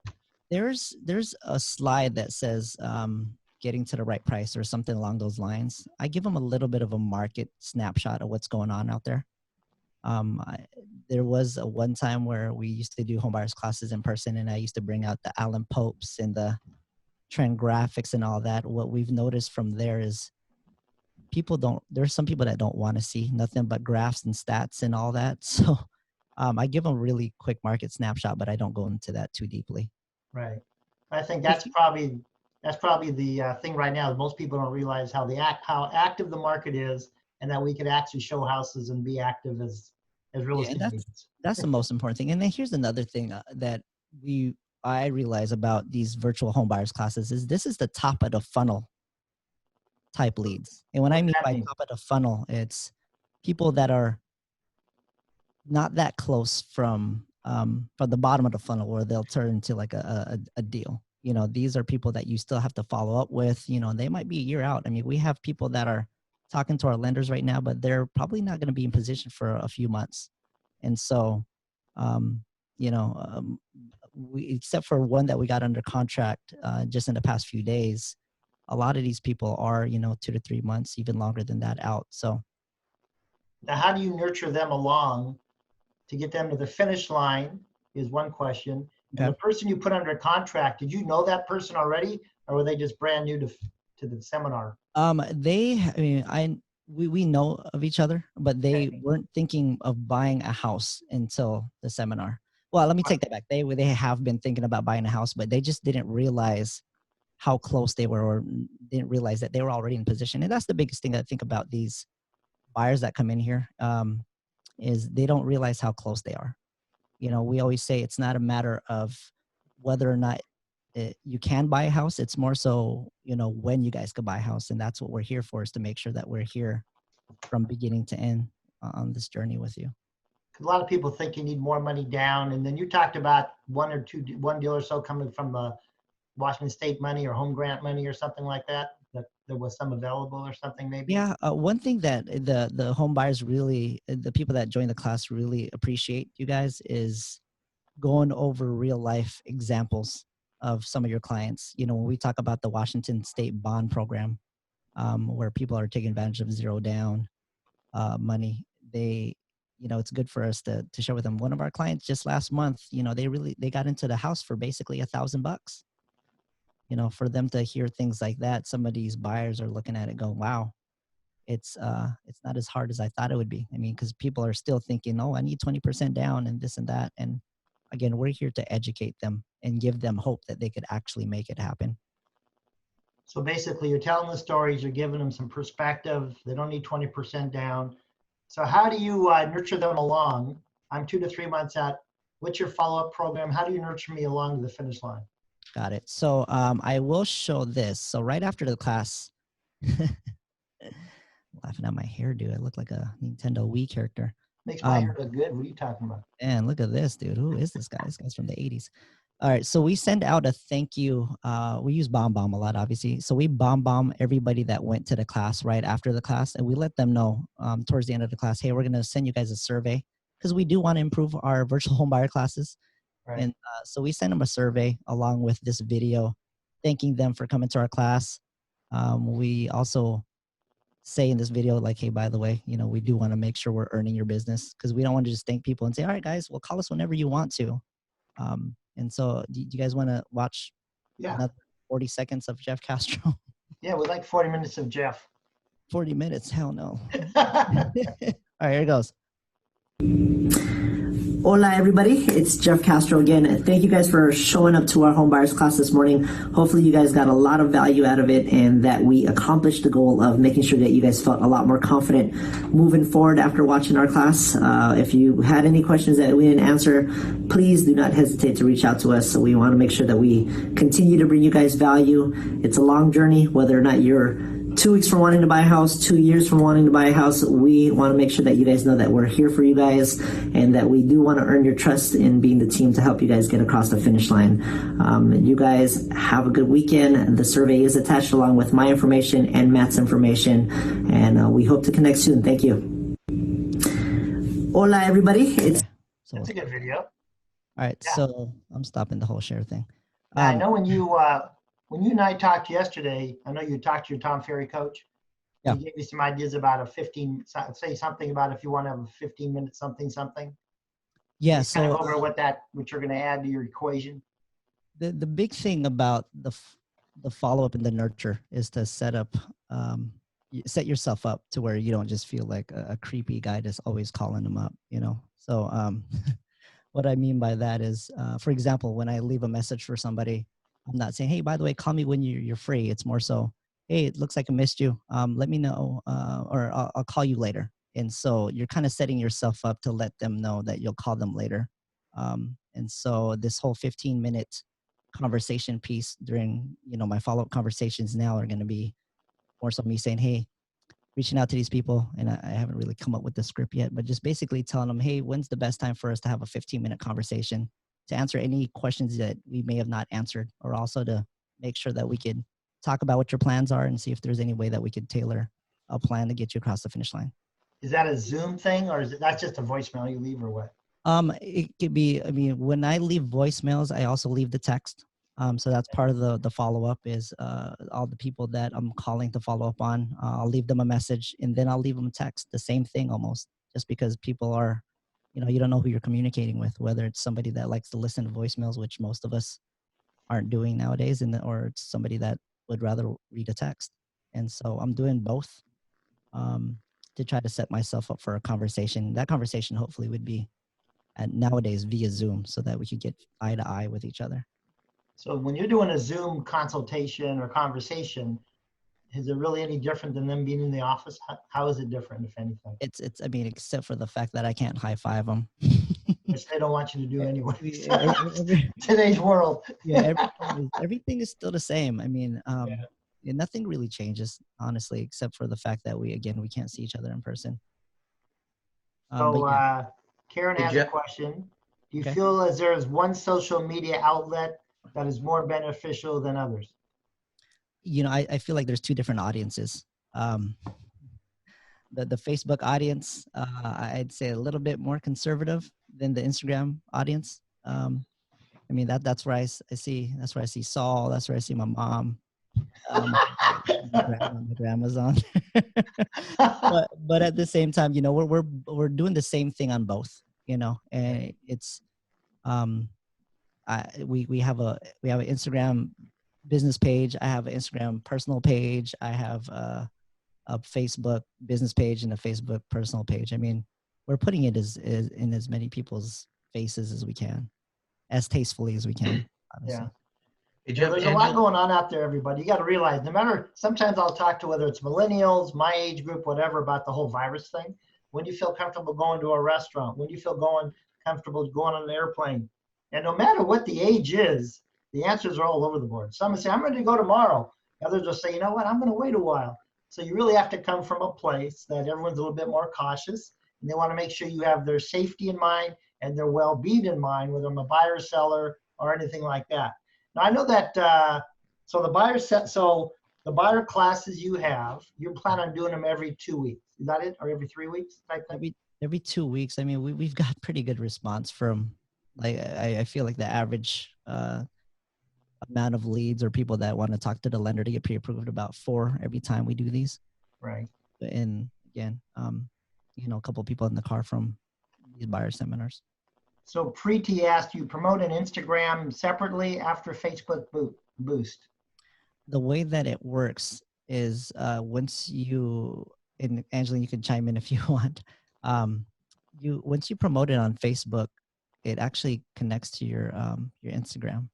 There's a slide that says getting to the right price or something along those lines. I give them a little bit of a market snapshot of what's going on out there. There was one time where we used to do home buyers classes in person, and I used to bring out the Alan Popes and the trend graphics and all that. What we've noticed from there is there's some people that don't want to see nothing but graphs and stats and all that. So I give them a really quick market snapshot, but I don't go into that too deeply. Right. I think that's probably that's probably the thing right now. Most people don't realize how active the market is, and that we could actually show houses and be active as real Yeah, estate and agents. that's the most important thing. And then here's another thing that I realize about these virtual home buyers classes is this is the top of the funnel type leads. And when What I does mean that by mean? top of the funnel, it's people that are not that close from the bottom of the funnel where they'll turn into like a deal. You know, these are people that you still have to follow up with. You know, they might be a year out. I mean, we have people that are talking to our lenders right now, but they're probably not going to be in position for a few months. And so, you know, we, except for one that we got under contract just in the past few days, a lot of these people are, you know, 2 to 3 months, even longer than that out. So Now, how do you nurture them along to get them to the finish line is one question. And the person you put under contract, did you know that person already, or were they just brand new to the seminar? We know of each other, but they weren't thinking of buying a house until the seminar. Well, let me take that back. They have been thinking about buying a house, but they just didn't realize how close they were, or didn't realize that they were already in position. And that's the biggest thing I think about these buyers that come in here, is they don't realize how close they are. You know, we always say it's not a matter of whether or not you can buy a house. It's more so, you know, when you guys could buy a house. And that's what we're here for, is to make sure that we're here from beginning to end on this journey with you. A lot of people think you need more money down. And then you talked about one deal or so coming from the Washington State money or home grant money or something like that, that there was some available or something maybe? Yeah. One thing that the home buyers really, the people that join the class really appreciate, you guys, is going over real life examples of some of your clients. You know, when we talk about the Washington State bond program, where people are taking advantage of zero down money, you know, it's good for us to share with them. One of our clients just last month, you know, they got into the house for basically $1,000. You know, for them to hear things like that, some of these buyers are looking at it going, wow, it's not as hard as I thought it would be. I mean, because people are still thinking, oh, I need 20% down and this and that. And again, we're here to educate them and give them hope that they could actually make it happen. So basically you're telling the stories, you're giving them some perspective. They don't need 20% down. So how do you nurture them along? I'm 2 to 3 months out. What's your follow-up program? How do you nurture me along to the finish line? Got it. So I will show this. So right after the class, laughing at my hairdo. I look like a Nintendo Wii character. Makes my hair look good. What are you talking about? And look at this, dude. Who is this guy? This guy's from the 80s. All right. So we send out a thank you. We use Bomb a lot, obviously. So we bomb everybody that went to the class right after the class. And we let them know towards the end of the class, hey, we're going to send you guys a survey, because we do want to improve our virtual home buyer classes. Right. And so we send them a survey along with this video, thanking them for coming to our class. We also say in this video, like, hey, by the way, you know, we do want to make sure we're earning your business, because we don't want to just thank people and say, all right, guys, well, call us whenever you want to. And so do you guys want to watch another 40 seconds of Jeff Castro? Yeah, we like 40 minutes of Jeff. 40 minutes? Hell no. All right, here it goes. Hola, everybody. It's Jeff Castro again. Thank you guys for showing up to our home buyers class this morning. Hopefully you guys got a lot of value out of it, and that we accomplished the goal of making sure that you guys felt a lot more confident moving forward after watching our class. If you had any questions that we didn't answer, please do not hesitate to reach out to us. So we want to make sure that we continue to bring you guys value. It's a long journey, whether or not you're 2 weeks from wanting to buy a house, 2 years from wanting to buy a house. We want to make sure that you guys know that we're here for you guys, and that we do want to earn your trust in being the team to help you guys get across the finish line. You guys have a good weekend. The survey is attached along with my information and Matt's information, and we hope to connect soon. Thank you. Hola, everybody. That's a good video. All right, so I'm stopping the whole share thing. I know when you and I talked yesterday, I know you talked to your Tom Ferry coach. Yeah. He gave you some ideas about say something about if you want to have a 15-minute something. Yeah. Just kind of over what you're going to add to your equation. The big thing about the follow-up and the nurture is to set yourself up to where you don't just feel like a creepy guy that's always calling them up, you know? So what I mean by that is, for example, when I leave a message for somebody, I'm not saying, hey, by the way, call me when you're free. It's more so, hey, it looks like I missed you. Let me know, or I'll call you later. And so you're kind of setting yourself up to let them know that you'll call them later. And so this whole 15-minute conversation piece during, my follow-up conversations now are going to be more so me saying, hey, reaching out to these people, and I haven't really come up with the script yet, but just basically telling them, hey, when's the best time for us to have a 15-minute conversation to answer any questions that we may have not answered, or also to make sure that we could talk about what your plans are and see if there's any way that we could tailor a plan to get you across the finish line. Is that a Zoom thing, or is it that's just a voicemail you leave, or what? It could be, when I leave voicemails, I also leave the text. So that's part of the follow-up is all the people that I'm calling to follow up on. I'll leave them a message, and then I'll leave them a text. The same thing almost, just because people are, you don't know who you're communicating with, whether it's somebody that likes to listen to voicemails, which most of us aren't doing nowadays, or it's somebody that would rather read a text. And so I'm doing both to try to set myself up for a conversation. That conversation hopefully would be nowadays via Zoom, so that we could get eye to eye with each other. So when you're doing a Zoom consultation or conversation, is it really any different than them being in the office? How is it different, if anything? It's except for the fact that I can't high five them. Which they don't want you to do anyway. Yeah, Today's world. Yeah, everything is still the same. Nothing really changes, honestly, except for the fact that we can't see each other in person. So yeah. Karen has a question. Do you feel as there is one social media outlet that is more beneficial than others? I feel like there's two different audiences. The Facebook audience, I'd say a little bit more conservative than the Instagram audience. That's where I see Saul. That's where I see my mom. My grandma's on. but at the same time, we're doing the same thing on both. And it's we have an Instagram business page. I have an Instagram personal page. I have a Facebook business page and a Facebook personal page. We're putting it in as many people's faces as we can, as tastefully as we can. Honestly. Yeah. There's a lot going on out there, everybody. You got to realize, no matter, sometimes I'll talk to whether it's millennials, my age group, whatever, about the whole virus thing. When do you feel comfortable going to a restaurant? When do you feel comfortable going on an airplane? And no matter what the age is, the answers are all over the board. Some will say, I'm ready to go tomorrow. Others will say, you know what, I'm going to wait a while. So you really have to come from a place that everyone's a little bit more cautious, and they want to make sure you have their safety in mind and their well-being in mind, whether I'm a buyer, seller, or anything like that. Now I know that, so the buyer classes you plan on doing them every 2 weeks. Is that it? Or every 3 weeks type thing? Every 2 weeks. We've got pretty good response from, I feel like the average amount of leads or people that want to talk to the lender to get pre-approved, about 4 every time we do these. Right. And again, a couple of people in the car from these buyer seminars. So Preeti asked, you promote an Instagram separately after Facebook boost? The way that it works is once you, and Angeline, you can chime in if you want. Once you promote it on Facebook, it actually connects to your Instagram.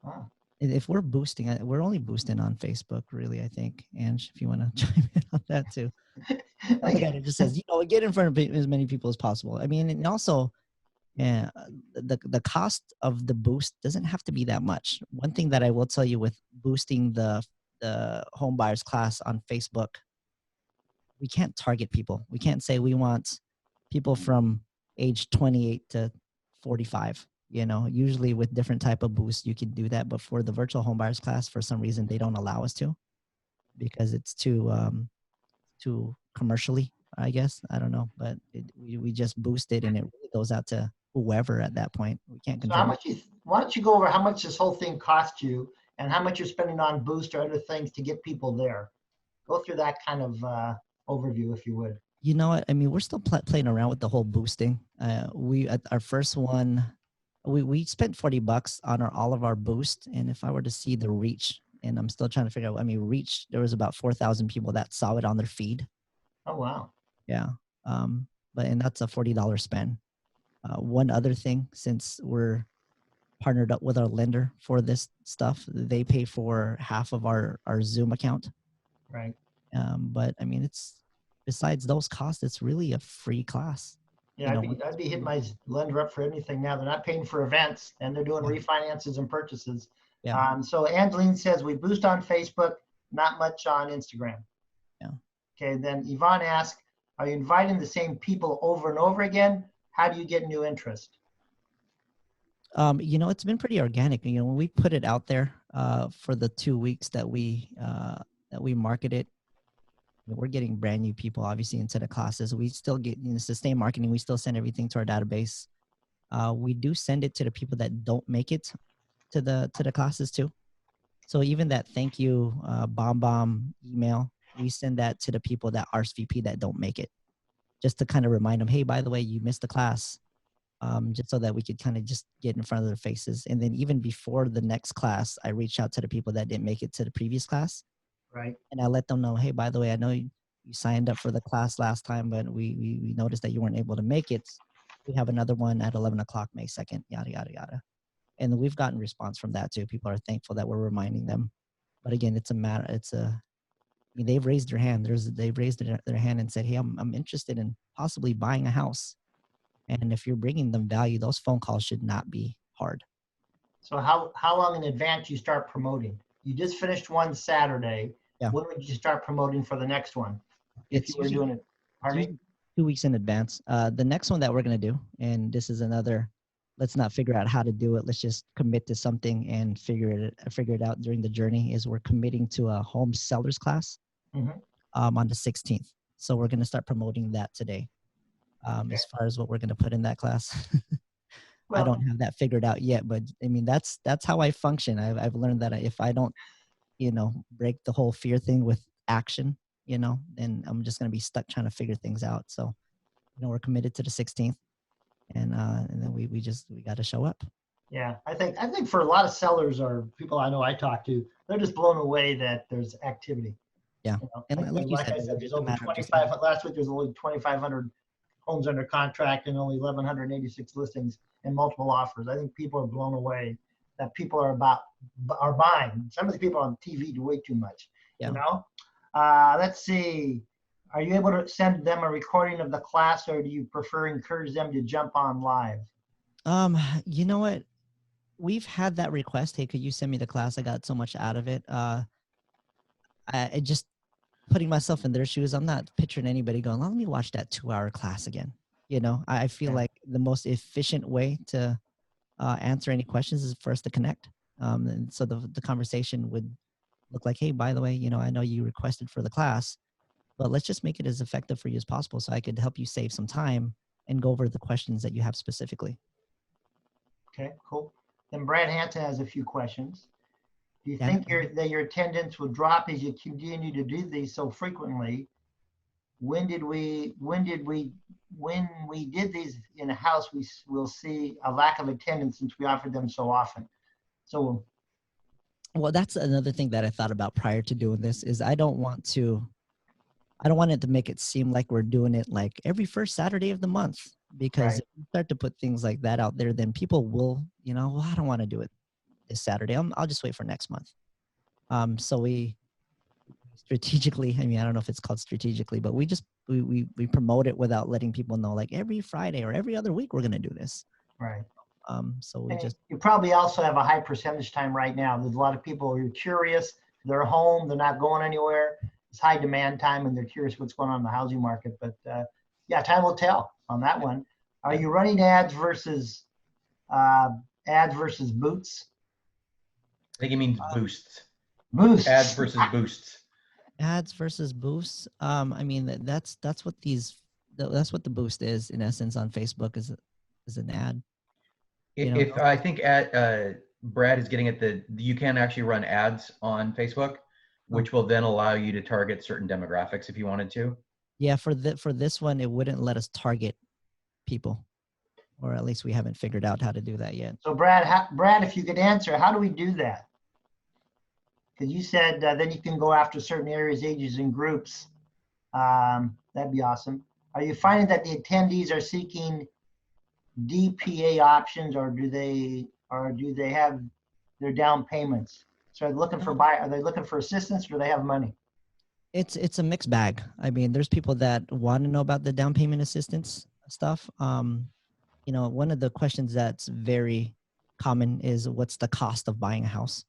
Wow. If we're boosting, we're only boosting on Facebook, really, I think. Ange, if you want to chime in on that too. It just says, get in front of as many people as possible. And also, the cost of the boost doesn't have to be that much. One thing that I will tell you with boosting the home buyers class on Facebook, we can't target people. We can't say we want people from age 28 to 45. Usually with different type of boosts, you can do that. But for the virtual home buyers class, for some reason, they don't allow us to, because it's too commercially, I guess. I don't know, but we just boost it, and it really goes out to whoever at that point. We can't control. So why don't you go over how much this whole thing cost you and how much you're spending on boost or other things to get people there? Go through that kind of overview, if you would. You know what? We're still playing around with the whole boosting. We at our first one, we spent $40 on all of our boost, and if I were to see the reach, and I'm still trying to figure out, reach, there was about 4,000 people that saw it on their feed. Oh wow. Yeah. And that's a $40 spend. One other thing, since we're partnered up with our lender for this stuff. They pay for half of our Zoom account. Right. But I mean, it's besides those costs, it's really a free class. Yeah, I'd be hitting my lender up for anything now. They're not paying for events and they're doing refinances and purchases. Yeah. So Angeline says we boost on Facebook, not much on Instagram. Yeah. Okay, then Yvonne asks, are you inviting the same people over and over again? How do you get new interest? You know, it's been pretty organic. You know, when we put it out there for the 2 weeks that we market it, we're getting brand new people obviously into the classes. We still get, you know, sustained marketing. We still send everything to our database. We do send it to the people that don't make it to the classes too. So even that thank you bomb email, we send that to the people that RSVP that don't make it, just to kind of remind them, hey, by the way, you missed the class, just so that we could kind of just get in front of their faces. And then even before the next class, I reach out to the people that didn't make it to the previous class. Right. And I let them know, hey, by the way, I know you signed up for the class last time, but we noticed that you weren't able to make it. We have another one at 11 o'clock, May 2nd, yada, yada, yada. And we've gotten response from that too. People are thankful that we're reminding them. But again, I mean, they've raised their hand. They've raised their hand and said, hey, I'm interested in possibly buying a house. And if you're bringing them value, those phone calls should not be hard. So how long in advance you start promoting? You just finished one Saturday. Yeah. When would you start promoting for the next one? If you were doing it, pardon me? 2 weeks in advance. The next one that we're going to do, and this is another, let's not figure out how to do it. Let's just commit to something and figure it out during the journey, is we're committing to a home sellers class on the 16th. So we're going to start promoting that today. Okay. As far as what we're going to put in that class. Well, I don't have that figured out yet, but I mean, that's how I function. I've learned that if I don't, you know, break the whole fear thing with action, you know, then I'm just going to be stuck trying to figure things out. So, you know, we're committed to the 16th, and then we got to show up. yeah, I think for a lot of sellers or people I know I talk to, they're just blown away that there's activity. Yeah. You know, And like you I said, said, there's it's a over matter of just 25. Last week there was only 2,500 homes under contract and only 1,186 listings and multiple offers. I think people are blown away that people are buying. Some of the people on TV do way too much. Yeah. You know. Let's see. Are you able to send them a recording of the class, or do you prefer encourage them to jump on live? You know what? We've had that request. Hey, could you send me the class? I got so much out of it. I just putting myself in their shoes. I'm not picturing anybody going, let me watch that 2-hour class again. You know, I feel like the most efficient way to answer any questions is for us to connect. And so the conversation would look like, hey, by the way, you know, I know you requested for the class, but let's just make it as effective for you as possible so I could help you save some time and go over the questions that you have specifically. Okay, cool. Then Brad Hanson has a few questions. Do you Yeah. think that your attendance will drop as you continue to do these so frequently? When we did these in a house, we will see a lack of attendance since we offered them so often. So, well, that's another thing that I thought about prior to doing this is I don't want it to make it seem like we're doing it like every first Saturday of the month, because if you start to put things like that out there, then people will, you know, well, I don't want to do it this Saturday. I'll just wait for next month. So we strategically, I mean, I don't know if it's called strategically, but we promote it without letting people know, like every Friday or every other week, we're going to do this. right. So we just, You probably also have a high percentage time right now. There's a lot of people who are curious. They're home. They're not going anywhere. It's high demand time and they're curious what's going on in the housing market. But yeah, time will tell on that one. Are you running ads versus boots? I think he means boosts. Boosts. Ads versus boosts. ads versus boosts. I mean, that's what the boost is in essence on Facebook is an ad. You know? If I think Brad is getting at you can actually run ads on Facebook, which will then allow you to target certain demographics if you wanted to. Yeah, for this one, it wouldn't let us target people, or at least we haven't figured out how to do that yet. So Brad, if you could answer, how do we do that? Because you said then you can go after certain areas, ages, and groups. That'd be awesome. Are you finding that the attendees are seeking DPA options, or do they or do they have their down payments? So are they looking for are they looking for assistance, or do they have money? It's a mixed bag. I mean, there's people that want to know about the down payment assistance stuff. You know, one of the questions that's very common is what's the cost of buying a house?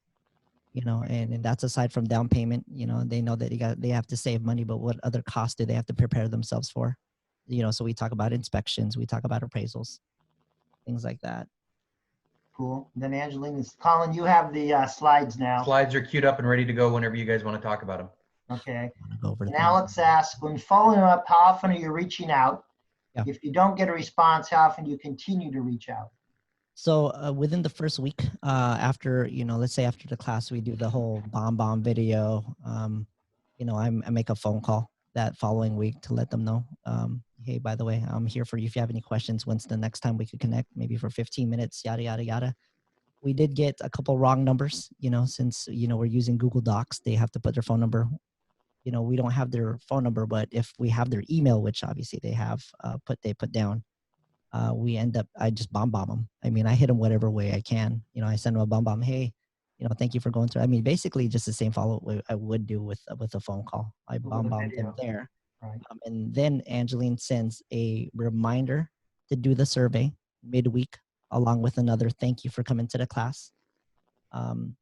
You know, and that's aside from down payment. You know, they know that they have to save money, but what other costs do they have to prepare themselves for? You know, so we talk about inspections, we talk about appraisals, things like that. Cool. Then Angeline, Colin, you have the slides now. Slides are queued up and ready to go whenever you guys want to talk about them. Okay. Go over And things. Alex asks, when following up, how often are you reaching out? Yeah. If you don't get a response, how often do you continue to reach out? So within the first week, after, you know, let's say after the class, we do the whole bomb video. You know, I make a phone call that following week to let them know, hey, by the way, I'm here for you. If you have any questions, when's the next time we could connect? Maybe for 15 minutes, yada, yada, yada. We did get a couple wrong numbers, you know, since, you know, we're using Google Docs, they have to put their phone number. You know, we don't have their phone number, but if we have their email, which obviously they have they put down, we end up, I just bomb them. I mean, I hit them whatever way I can. You know, I send them a bomb. Hey, you know, thank you for going through. I mean, basically just the same follow up I would do with a phone call. I bomb them there. Right. And then Angeline sends a reminder to do the survey midweek, along with another thank you for coming to the class. And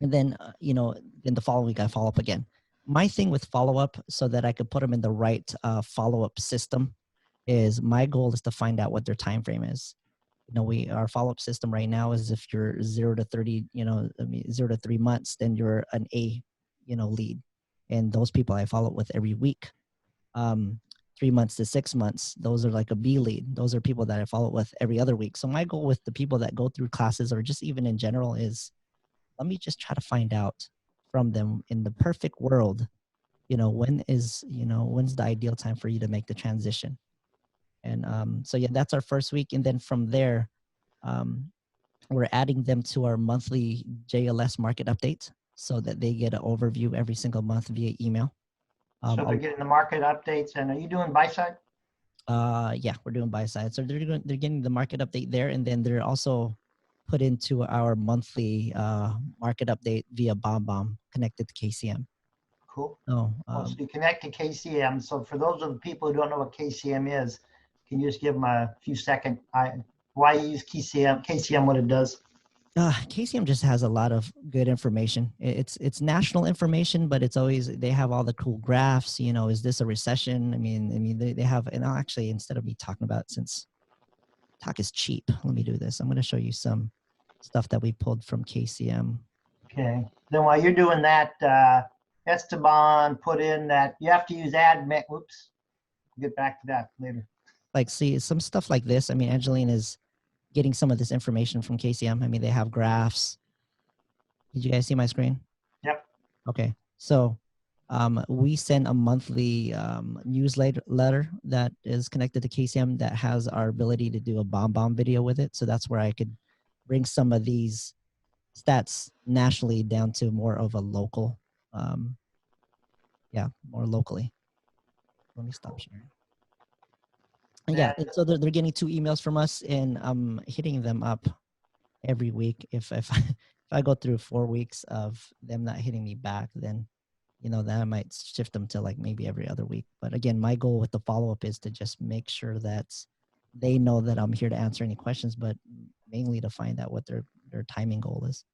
then, you know, then the following week I follow up again. My thing with follow up, so that I could put them in the right follow up system, is my goal is to find out what their time frame is. You know, our follow up system right now is if you're 0 to 30, you know, I mean 0 to 3 months, then you're an A, you know, lead, and those people I follow up with every week. 3 months to 6 months, those are like a B lead. Those are people that I follow up with every other week. So my goal with the people that go through classes, or just even in general, is let me just try to find out from them, in the perfect world, you know, when's the ideal time for you to make the transition. And so yeah, that's our first week. And then from there, we're adding them to our monthly JLS market update, so that they get an overview every single month via email. So they're getting the market updates. And are you doing buy side? Yeah, we're doing buy side. So they're getting the market update there, and then they're also put into our monthly market update via BombBomb connected to KCM. Cool. Oh, So you connect to KCM. So for those of the people who don't know what KCM is, can you just give them a few seconds? Why you use KCM, what it does? KCM just has a lot of good information. It's national information, but it's always, they have all the cool graphs. You know, is this a recession? I mean, they have, and I'll actually, instead of me talking about it, since talk is cheap, let me do this. I'm going to show you some stuff that we pulled from KCM. Okay. Then while you're doing that, Esteban put in that you have to use admin. Whoops. We'll get back to that later. Like, see, some stuff like this. I mean, Angeline is getting some of this information from KCM. I mean, they have graphs. Did you guys see my screen? Yep. Okay. So we send a monthly newsletter that is connected to KCM that has our ability to do a bomb video with it. So that's where I could bring some of these stats nationally down to more of a local, more locally. Let me stop sharing. Yeah, and so they're getting 2 emails from us, and I'm hitting them up every week. If I go through 4 weeks of them not hitting me back, then, you know, that I might shift them to like maybe every other week. But again, my goal with the follow-up is to just make sure that they know that I'm here to answer any questions, but mainly to find out what their timing goal is.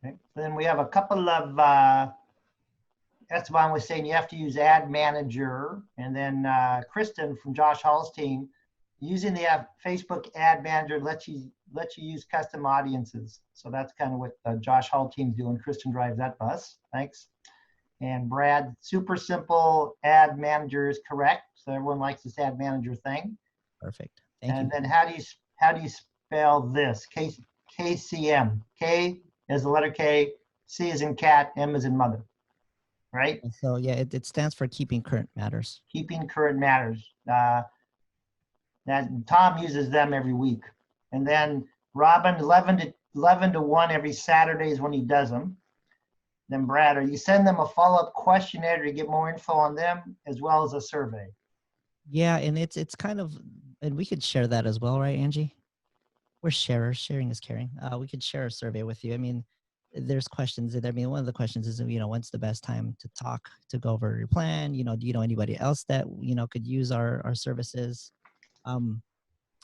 Okay. Then we have a couple of, Esteban was saying you have to use Ad Manager. And then Kristen from Josh Hall's team, using the Facebook Ad Manager lets you use custom audiences. So that's kind of what the Josh Hall team's doing. Kristen drives that bus. Thanks. And Brad, super simple Ad Manager is correct. So everyone likes this Ad Manager thing. Perfect. Thank you. And then how do you spell this? KCM. K is the letter K, C is in cat, M is in mother. Right? So yeah, it stands for Keeping Current Matters. Keeping Current Matters. That Tom uses them every week. And then Robin, 11 to 1 every Saturday is when he does them. Then Brad, or you send them a follow-up questionnaire to get more info on them, as well as a survey. Yeah, and it's kind of, and we could share that as well, right, Angie? We're sharers. Sharing is caring. We could share a survey with you. I mean, there's questions. I mean, one of the questions is, when's the best time to talk, to go over your plan? Do you know anybody else that, could use our services? I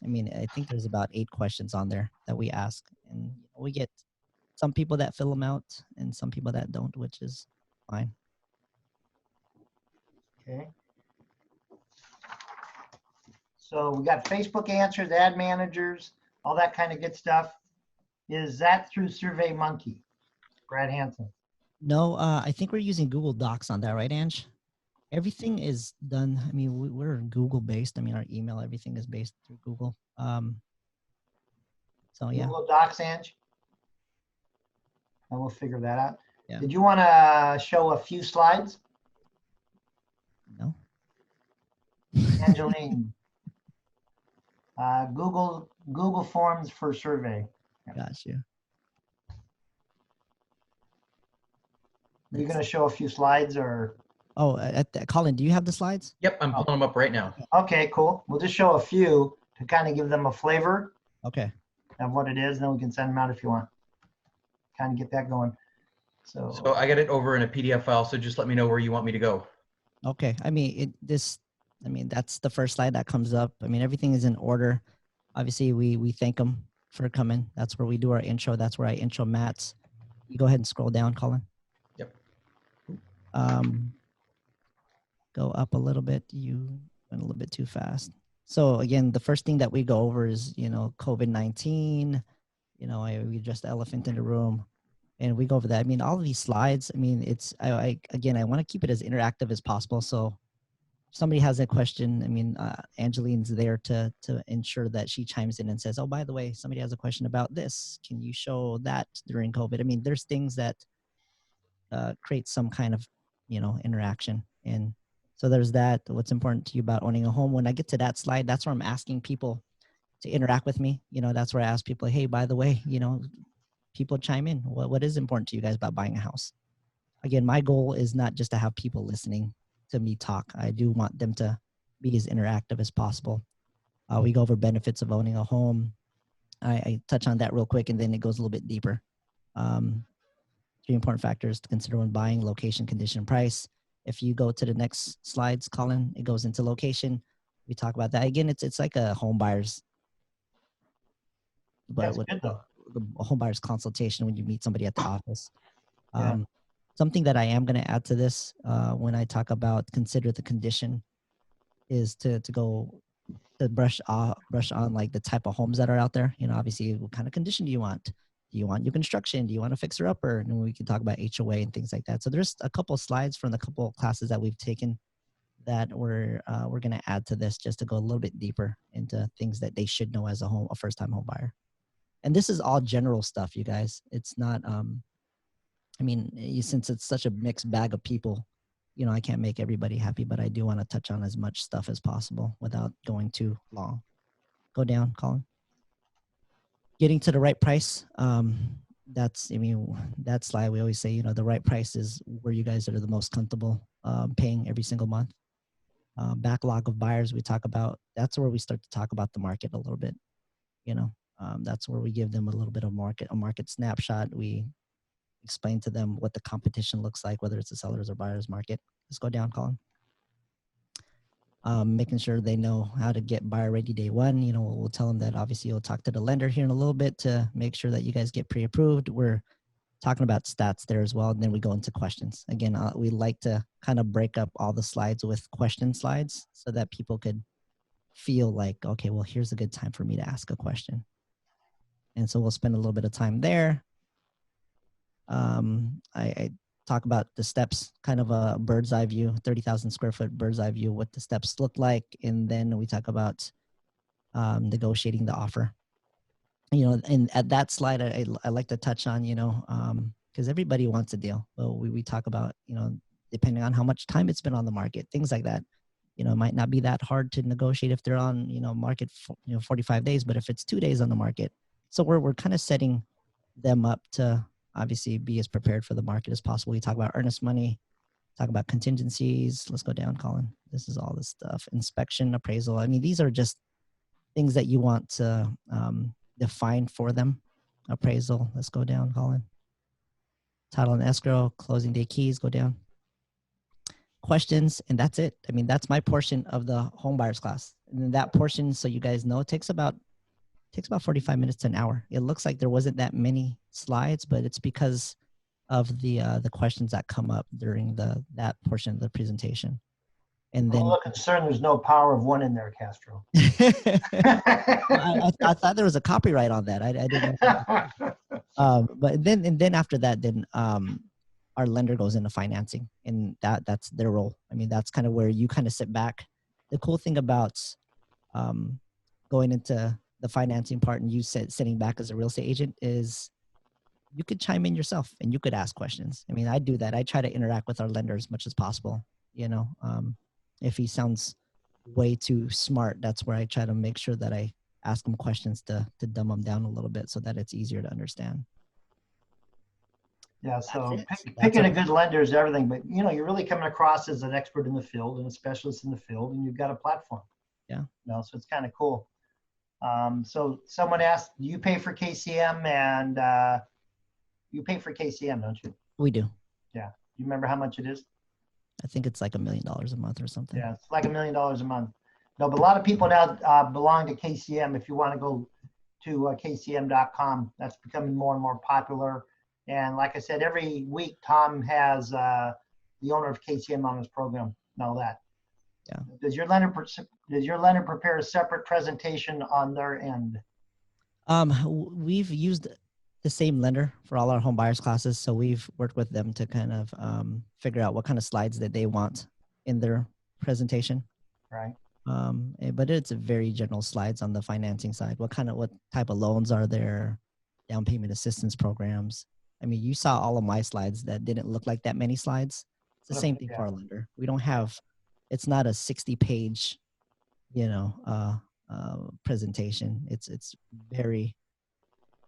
mean, I think there's about 8 questions on there that we ask, and we get some people that fill them out and some people that don't, which is fine. Okay. So we got Facebook answers, ad managers, all that kind of good stuff. Is that through SurveyMonkey, Brad Hansen? No, I think we're using Google Docs on that, right, Ange? Everything is done. I mean, we're Google based. I mean, our email, everything is based through Google. So yeah. Google Docs, Ange? And we'll figure that out. Yeah. Did you want to show a few slides? No. Angeline. Google Forms for survey. Got you. You're going to show a few slides or? Oh, Colin, do you have the slides? Yep, I'm pulling them up right now. Okay, cool. We'll just show a few to kind of give them a flavor Okay. of what it is, and then we can send them out if you want. Kind of get that going. So I got it over in a PDF file, so just let me know where you want me to go. Okay. I mean, that's the first slide that comes up. I mean, everything is in order. Obviously, we thank them for coming. That's where we do our intro. That's where I intro Matt's. You go ahead and scroll down, Colin. Yep. Go up a little bit. You went a little bit too fast. So again, the first thing that we go over is, COVID-19. We address the elephant in the room, and we go over that. I mean, all of these slides, I mean, I want to keep it as interactive as possible. So if somebody has a question, I mean, Angeline's there to ensure that she chimes in and says, oh, by the way, somebody has a question about this. Can you show that during COVID? I mean, there's things that create some kind of, interaction. And so there's that. What's important to you about owning a home? When I get to that slide, that's where I'm asking people to interact with me. That's where I ask people, hey, by the way, people chime in. What is important to you guys about buying a house? Again, my goal is not just to have people listening to me talk. I do want them to be as interactive as possible. We go over benefits of owning a home. I touch on that real quick, and then it goes a little bit deeper. 3 important factors to consider when buying: location, condition, price. If you go to the next slides, Colin, it goes into location. We talk about that. Again, it's like a home buyer's. That's good though. A home buyer's consultation when you meet somebody at the office. Yeah. Something that I am going to add to this when I talk about consider the condition is to brush on like the type of homes that are out there. Obviously, what kind of condition do you want? Do you want new construction? Do you want a fixer-upper? And we can talk about HOA and things like that. So there's a couple of slides from the couple of classes that we've taken that we're going to add to this just to go a little bit deeper into things that they should know as a first-time home buyer. And this is all general stuff, you guys. It's not, since it's such a mixed bag of people, I can't make everybody happy, but I do want to touch on as much stuff as possible without going too long. Go down, Colin. Getting to the right price. That slide, we always say, the right price is where you guys are the most comfortable paying every single month. Backlog of buyers we talk about, that's where we start to talk about the market a little bit. That's where we give them a little bit of a market snapshot. We explain to them what the competition looks like, whether it's a seller's or buyer's market. Let's go down, Colin. Making sure they know how to get buyer ready day one. We'll tell them that obviously you'll talk to the lender here in a little bit to make sure that you guys get pre-approved. We're talking about stats there as well. And then we go into questions. Again, we like to kind of break up all the slides with question slides so that people could feel like, okay, well, here's a good time for me to ask a question. And so we'll spend a little bit of time there. I talk about the steps, kind of a bird's eye view, 30,000 square foot bird's eye view, what the steps look like. And then we talk about negotiating the offer. And at that slide, I like to touch on, because everybody wants a deal. But we talk about, depending on how much time it's been on the market, things like that. It might not be that hard to negotiate if they're on, market, 45 days, but if it's 2 days on the market. So we're kind of setting them up to obviously be as prepared for the market as possible. We talk about earnest money, talk about contingencies. Let's go down, Colin. This is all this stuff. Inspection, appraisal. I mean, these are just things that you want to define for them. Appraisal, let's go down, Colin. Title and escrow, closing day keys, go down. Questions, and that's it. I mean, that's my portion of the home buyers class. And then that portion, so you guys know, takes about 45 minutes to an hour. It looks like there wasn't that many slides, but it's because of the questions that come up during that portion of the presentation. And then I'm a little concerned there's no power of one in there, Castro. I thought there was a copyright on that. I didn't know. But then after that, then our lender goes into financing, and that's their role. I mean, that's kind of where you kind of sit back. The cool thing about going into the financing part and you sitting back as a real estate agent is you could chime in yourself and you could ask questions. I mean, I do that. I try to interact with our lender as much as possible. You know, if he sounds way too smart, that's where I try to make sure that I ask him questions to dumb him down a little bit so that it's easier to understand. Yeah, so picking a good lender is everything, but you know, you're really coming across as an expert in the field and a specialist in the field, and you've got a platform. Yeah. You know, so it's kind of cool. So someone asked, do you pay for KCM? And you pay for KCM, don't you? We do. Yeah. You remember how much it is? I think it's like $1 million a month or something. Yeah, it's like $1 million a month. No, but a lot of people now belong to KCM. If you want to go to KCM.com, that's becoming more and more popular. And like I said, every week Tom has the owner of KCM on his program and all that. Yeah. Does your lender prepare a separate presentation on their end? We've used the same lender for all our home buyers classes, so we've worked with them to kind of figure out what kind of slides that they want in their presentation. Right. But it's a very general slides on the financing side. What type of loans are there? Down payment assistance programs. I mean, you saw all of my slides that didn't look like that many slides. It's the same thing for our lender. We don't have, it's not a 60-page, presentation. It's very,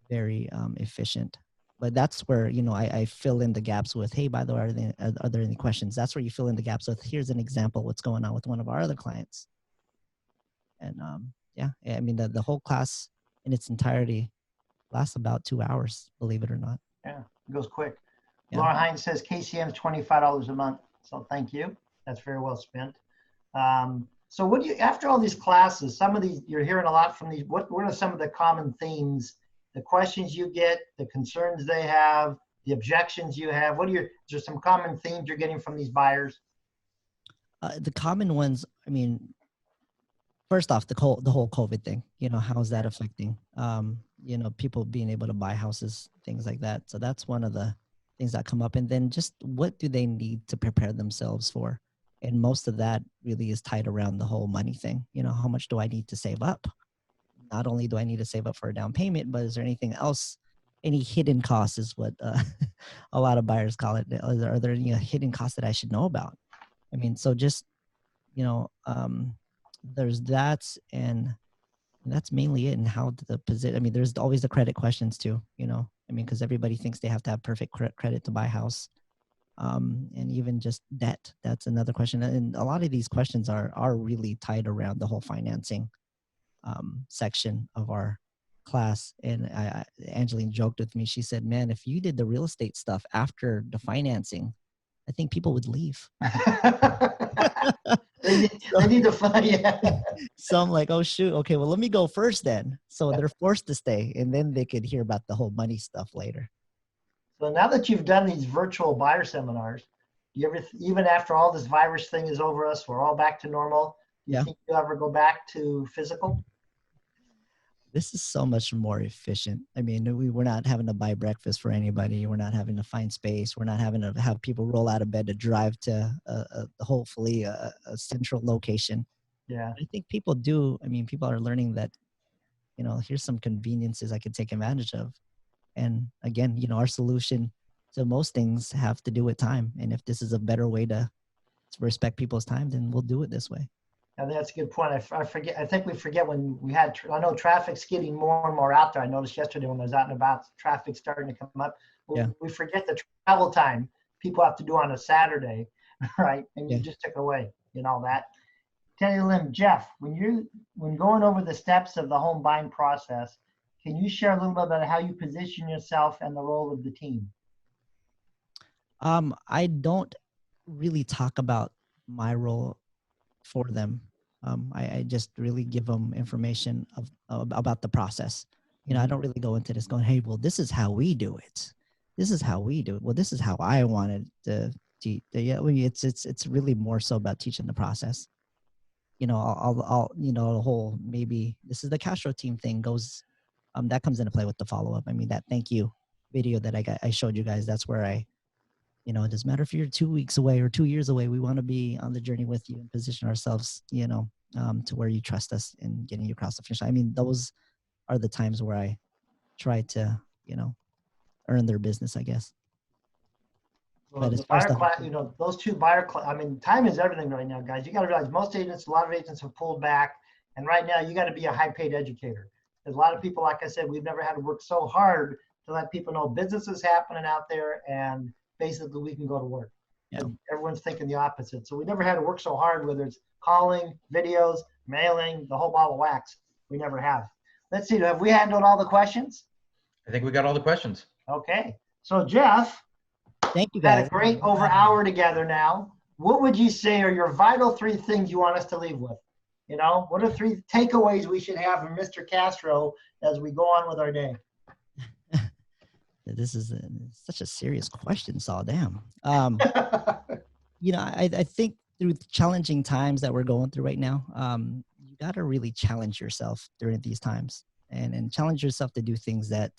very efficient. But that's where, I fill in the gaps with, hey, by the way, are there any questions? That's where you fill in the gaps with, here's an example, what's going on with one of our other clients. And I mean, the whole class in its entirety lasts about 2 hours, believe it or not. Yeah, it goes quick. Yeah. Laura Hines says KCM is $25 a month. So thank you. That's very well spent. So what do you, after all these classes, some of these, you're hearing a lot from these, what are some of the common themes, the questions you get, the concerns they have, the objections you have? Is there some common themes you're getting from these buyers? The common ones, I mean, first off, the whole COVID thing, how is that affecting, people being able to buy houses, things like that. So that's one of the things that come up. And then just what do they need to prepare themselves for? And most of that really is tied around the whole money thing. How much do I need to save up? Not only do I need to save up for a down payment, but is there anything else? Any hidden costs is what a lot of buyers call it. Are there any hidden costs that I should know about? I mean, so just, there's that, and that's mainly it. And how the position, I mean, there's always the credit questions too, because everybody thinks they have to have perfect credit to buy a house. And even just debt, that's another question. And a lot of these questions are really tied around the whole financing section of our class. And Angeline joked with me. She said, man, if you did the real estate stuff after the financing, I think people would leave. They need to find, yeah. So I'm like, oh shoot, okay, well let me go first then. So they're forced to stay, and then they could hear about the whole money stuff later. So now that you've done these virtual buyer seminars, do you ever, even after all this virus thing is over us, we're all back to normal, do you think you'll ever go back to physical? This is so much more efficient. I mean, we're not having to buy breakfast for anybody. We're not having to find space. We're not having to have people roll out of bed to drive to hopefully a central location. Yeah. I think people do. I mean, people are learning that, here's some conveniences I can take advantage of. And again, our solution to most things have to do with time. And if this is a better way to respect people's time, then we'll do it this way. I think that's a good point. I think we forget when we had, I know traffic's getting more and more out there. I noticed yesterday when I was out and about, traffic starting to come up. We forget the travel time people have to do on a Saturday, right? And you just took away, that. Tell you, Jeff, when going over the steps of the home buying process, Can you share a little bit about how you position yourself and the role of the team? I don't really talk about my role for them. I just really give them information about the process. You know, I don't really go into this going, hey, well, this is how we do it. This is how we do it. Well, this is how I wanted to teach. Yeah, it's really more so about teaching the process. You know, I'll you know, the whole, maybe this is the Castro Team thing goes, that comes into play with the follow-up. I mean, that thank you video that I showed you guys, that's where you know, it doesn't matter if you're 2 weeks away or 2 years away. We want to be on the journey with you and position ourselves, you know, to where you trust us in getting you across the finish line. I mean, those are the times where I try to, you know, earn their business, I guess. Well, But as the far as buyer class, you know, those two buyer class, I mean, time is everything right now, guys. You got to realize most agents, a lot of agents have pulled back. And right now you got to be a high paid educator. There's a lot of people, like I said, we've never had to work so hard to let people know business is happening out there and basically we can go to work. Yeah. Everyone's thinking the opposite. So we never had to work so hard, whether it's calling, videos, mailing, the whole ball of wax. We never have. Let's see, have we handled all the questions? I think we got all the questions. Okay. So Jeff, thank you we've had guys. a great over hour together now. What would you say are your vital 3 things you want us to leave with? You know, what are 3 takeaways we should have from Mr. Castro as we go on with our day? This is such a serious question, Saul. Damn. You know, I think through challenging times that we're going through right now, you got to really challenge yourself during these times and challenge yourself to do things that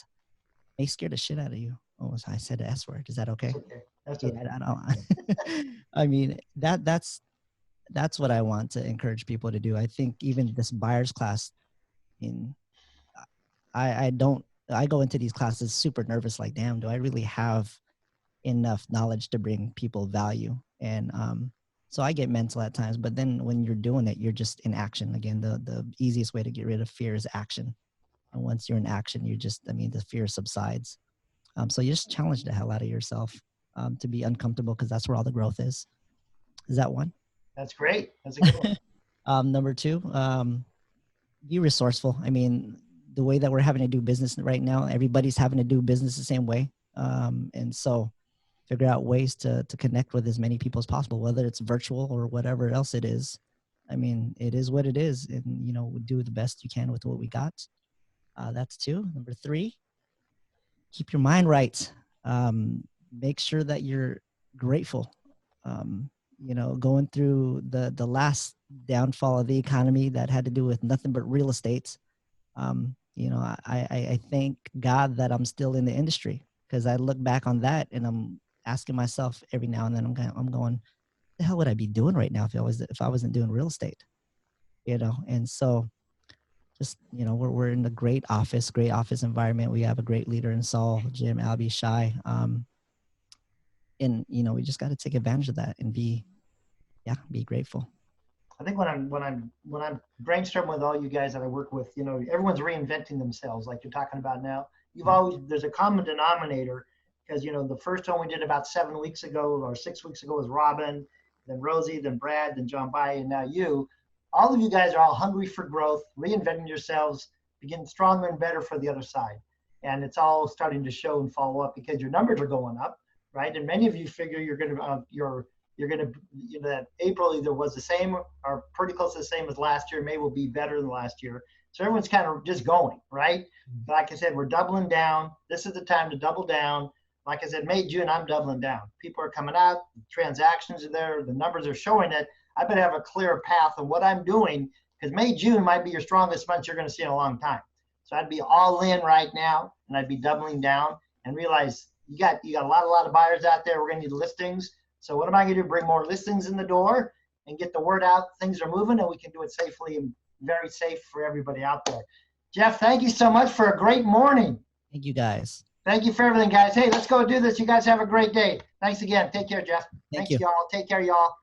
may scare the shit out of you. Oh, I said the S word. Is that okay? Okay. That's okay. Yeah, I don't. I mean, that's what I want to encourage people to do. I think even this buyer's class, I go into these classes super nervous, like, damn, do I really have enough knowledge to bring people value? And so I get mental at times, but then when you're doing it, you're just in action. Again, the easiest way to get rid of fear is action. And once you're in action, the fear subsides. So you just challenge the hell out of yourself to be uncomfortable, because that's where all the growth is. Is that one? That's great. That's a good one. Number 2, be resourceful. I mean, the way that we're having to do business right now, everybody's having to do business the same way. And so figure out ways to connect with as many people as possible, whether it's virtual or whatever else it is. I mean, it is what it is. And, you know, we do the best you can with what we got. That's 2. Number 3, keep your mind right. Make sure that you're grateful. You know, going through the last downfall of the economy that had to do with nothing but real estate. You know, I thank God that I'm still in the industry, because I look back on that and I'm asking myself every now and then, I'm going, the hell would I be doing right now if I wasn't doing real estate? You know, and so just, you know, we're in a great office environment. We have a great leader in Saul, Jim, Albie, Shai. And, you know, we just got to take advantage of that and be grateful. I think when I'm brainstorming with all you guys that I work with, you know, everyone's reinventing themselves like you're talking about now. There's a common denominator, because, you know, the first one we did about 7 weeks ago or 6 weeks ago was Robin, then Rosie, then Brad, then John Bai, and now you. All of you guys are all hungry for growth, reinventing yourselves, getting stronger and better for the other side. And it's all starting to show and follow up because your numbers are going up, right? And many of you figure you're going to, you know, that April either was the same or pretty close to the same as last year, maybe will be better than last year. So everyone's kind of just going, right? But like I said, we're doubling down. This is the time to double down. Like I said, May, June, I'm doubling down. People are coming out, transactions are there, the numbers are showing it. I better have a clear path of what I'm doing, because May, June might be your strongest months you're going to see in a long time. So I'd be all in right now, and I'd be doubling down and realize you got a lot of buyers out there. We're going to need listings. So what am I going to do? Bring more listings in the door and get the word out. Things are moving, and we can do it safely and very safe for everybody out there. Jeff, thank you so much for a great morning. Thank you, guys. Thank you for everything, guys. Hey, let's go do this. You guys have a great day. Thanks again. Take care, Jeff. Thank Thanks, you. y'all. Take care, y'all.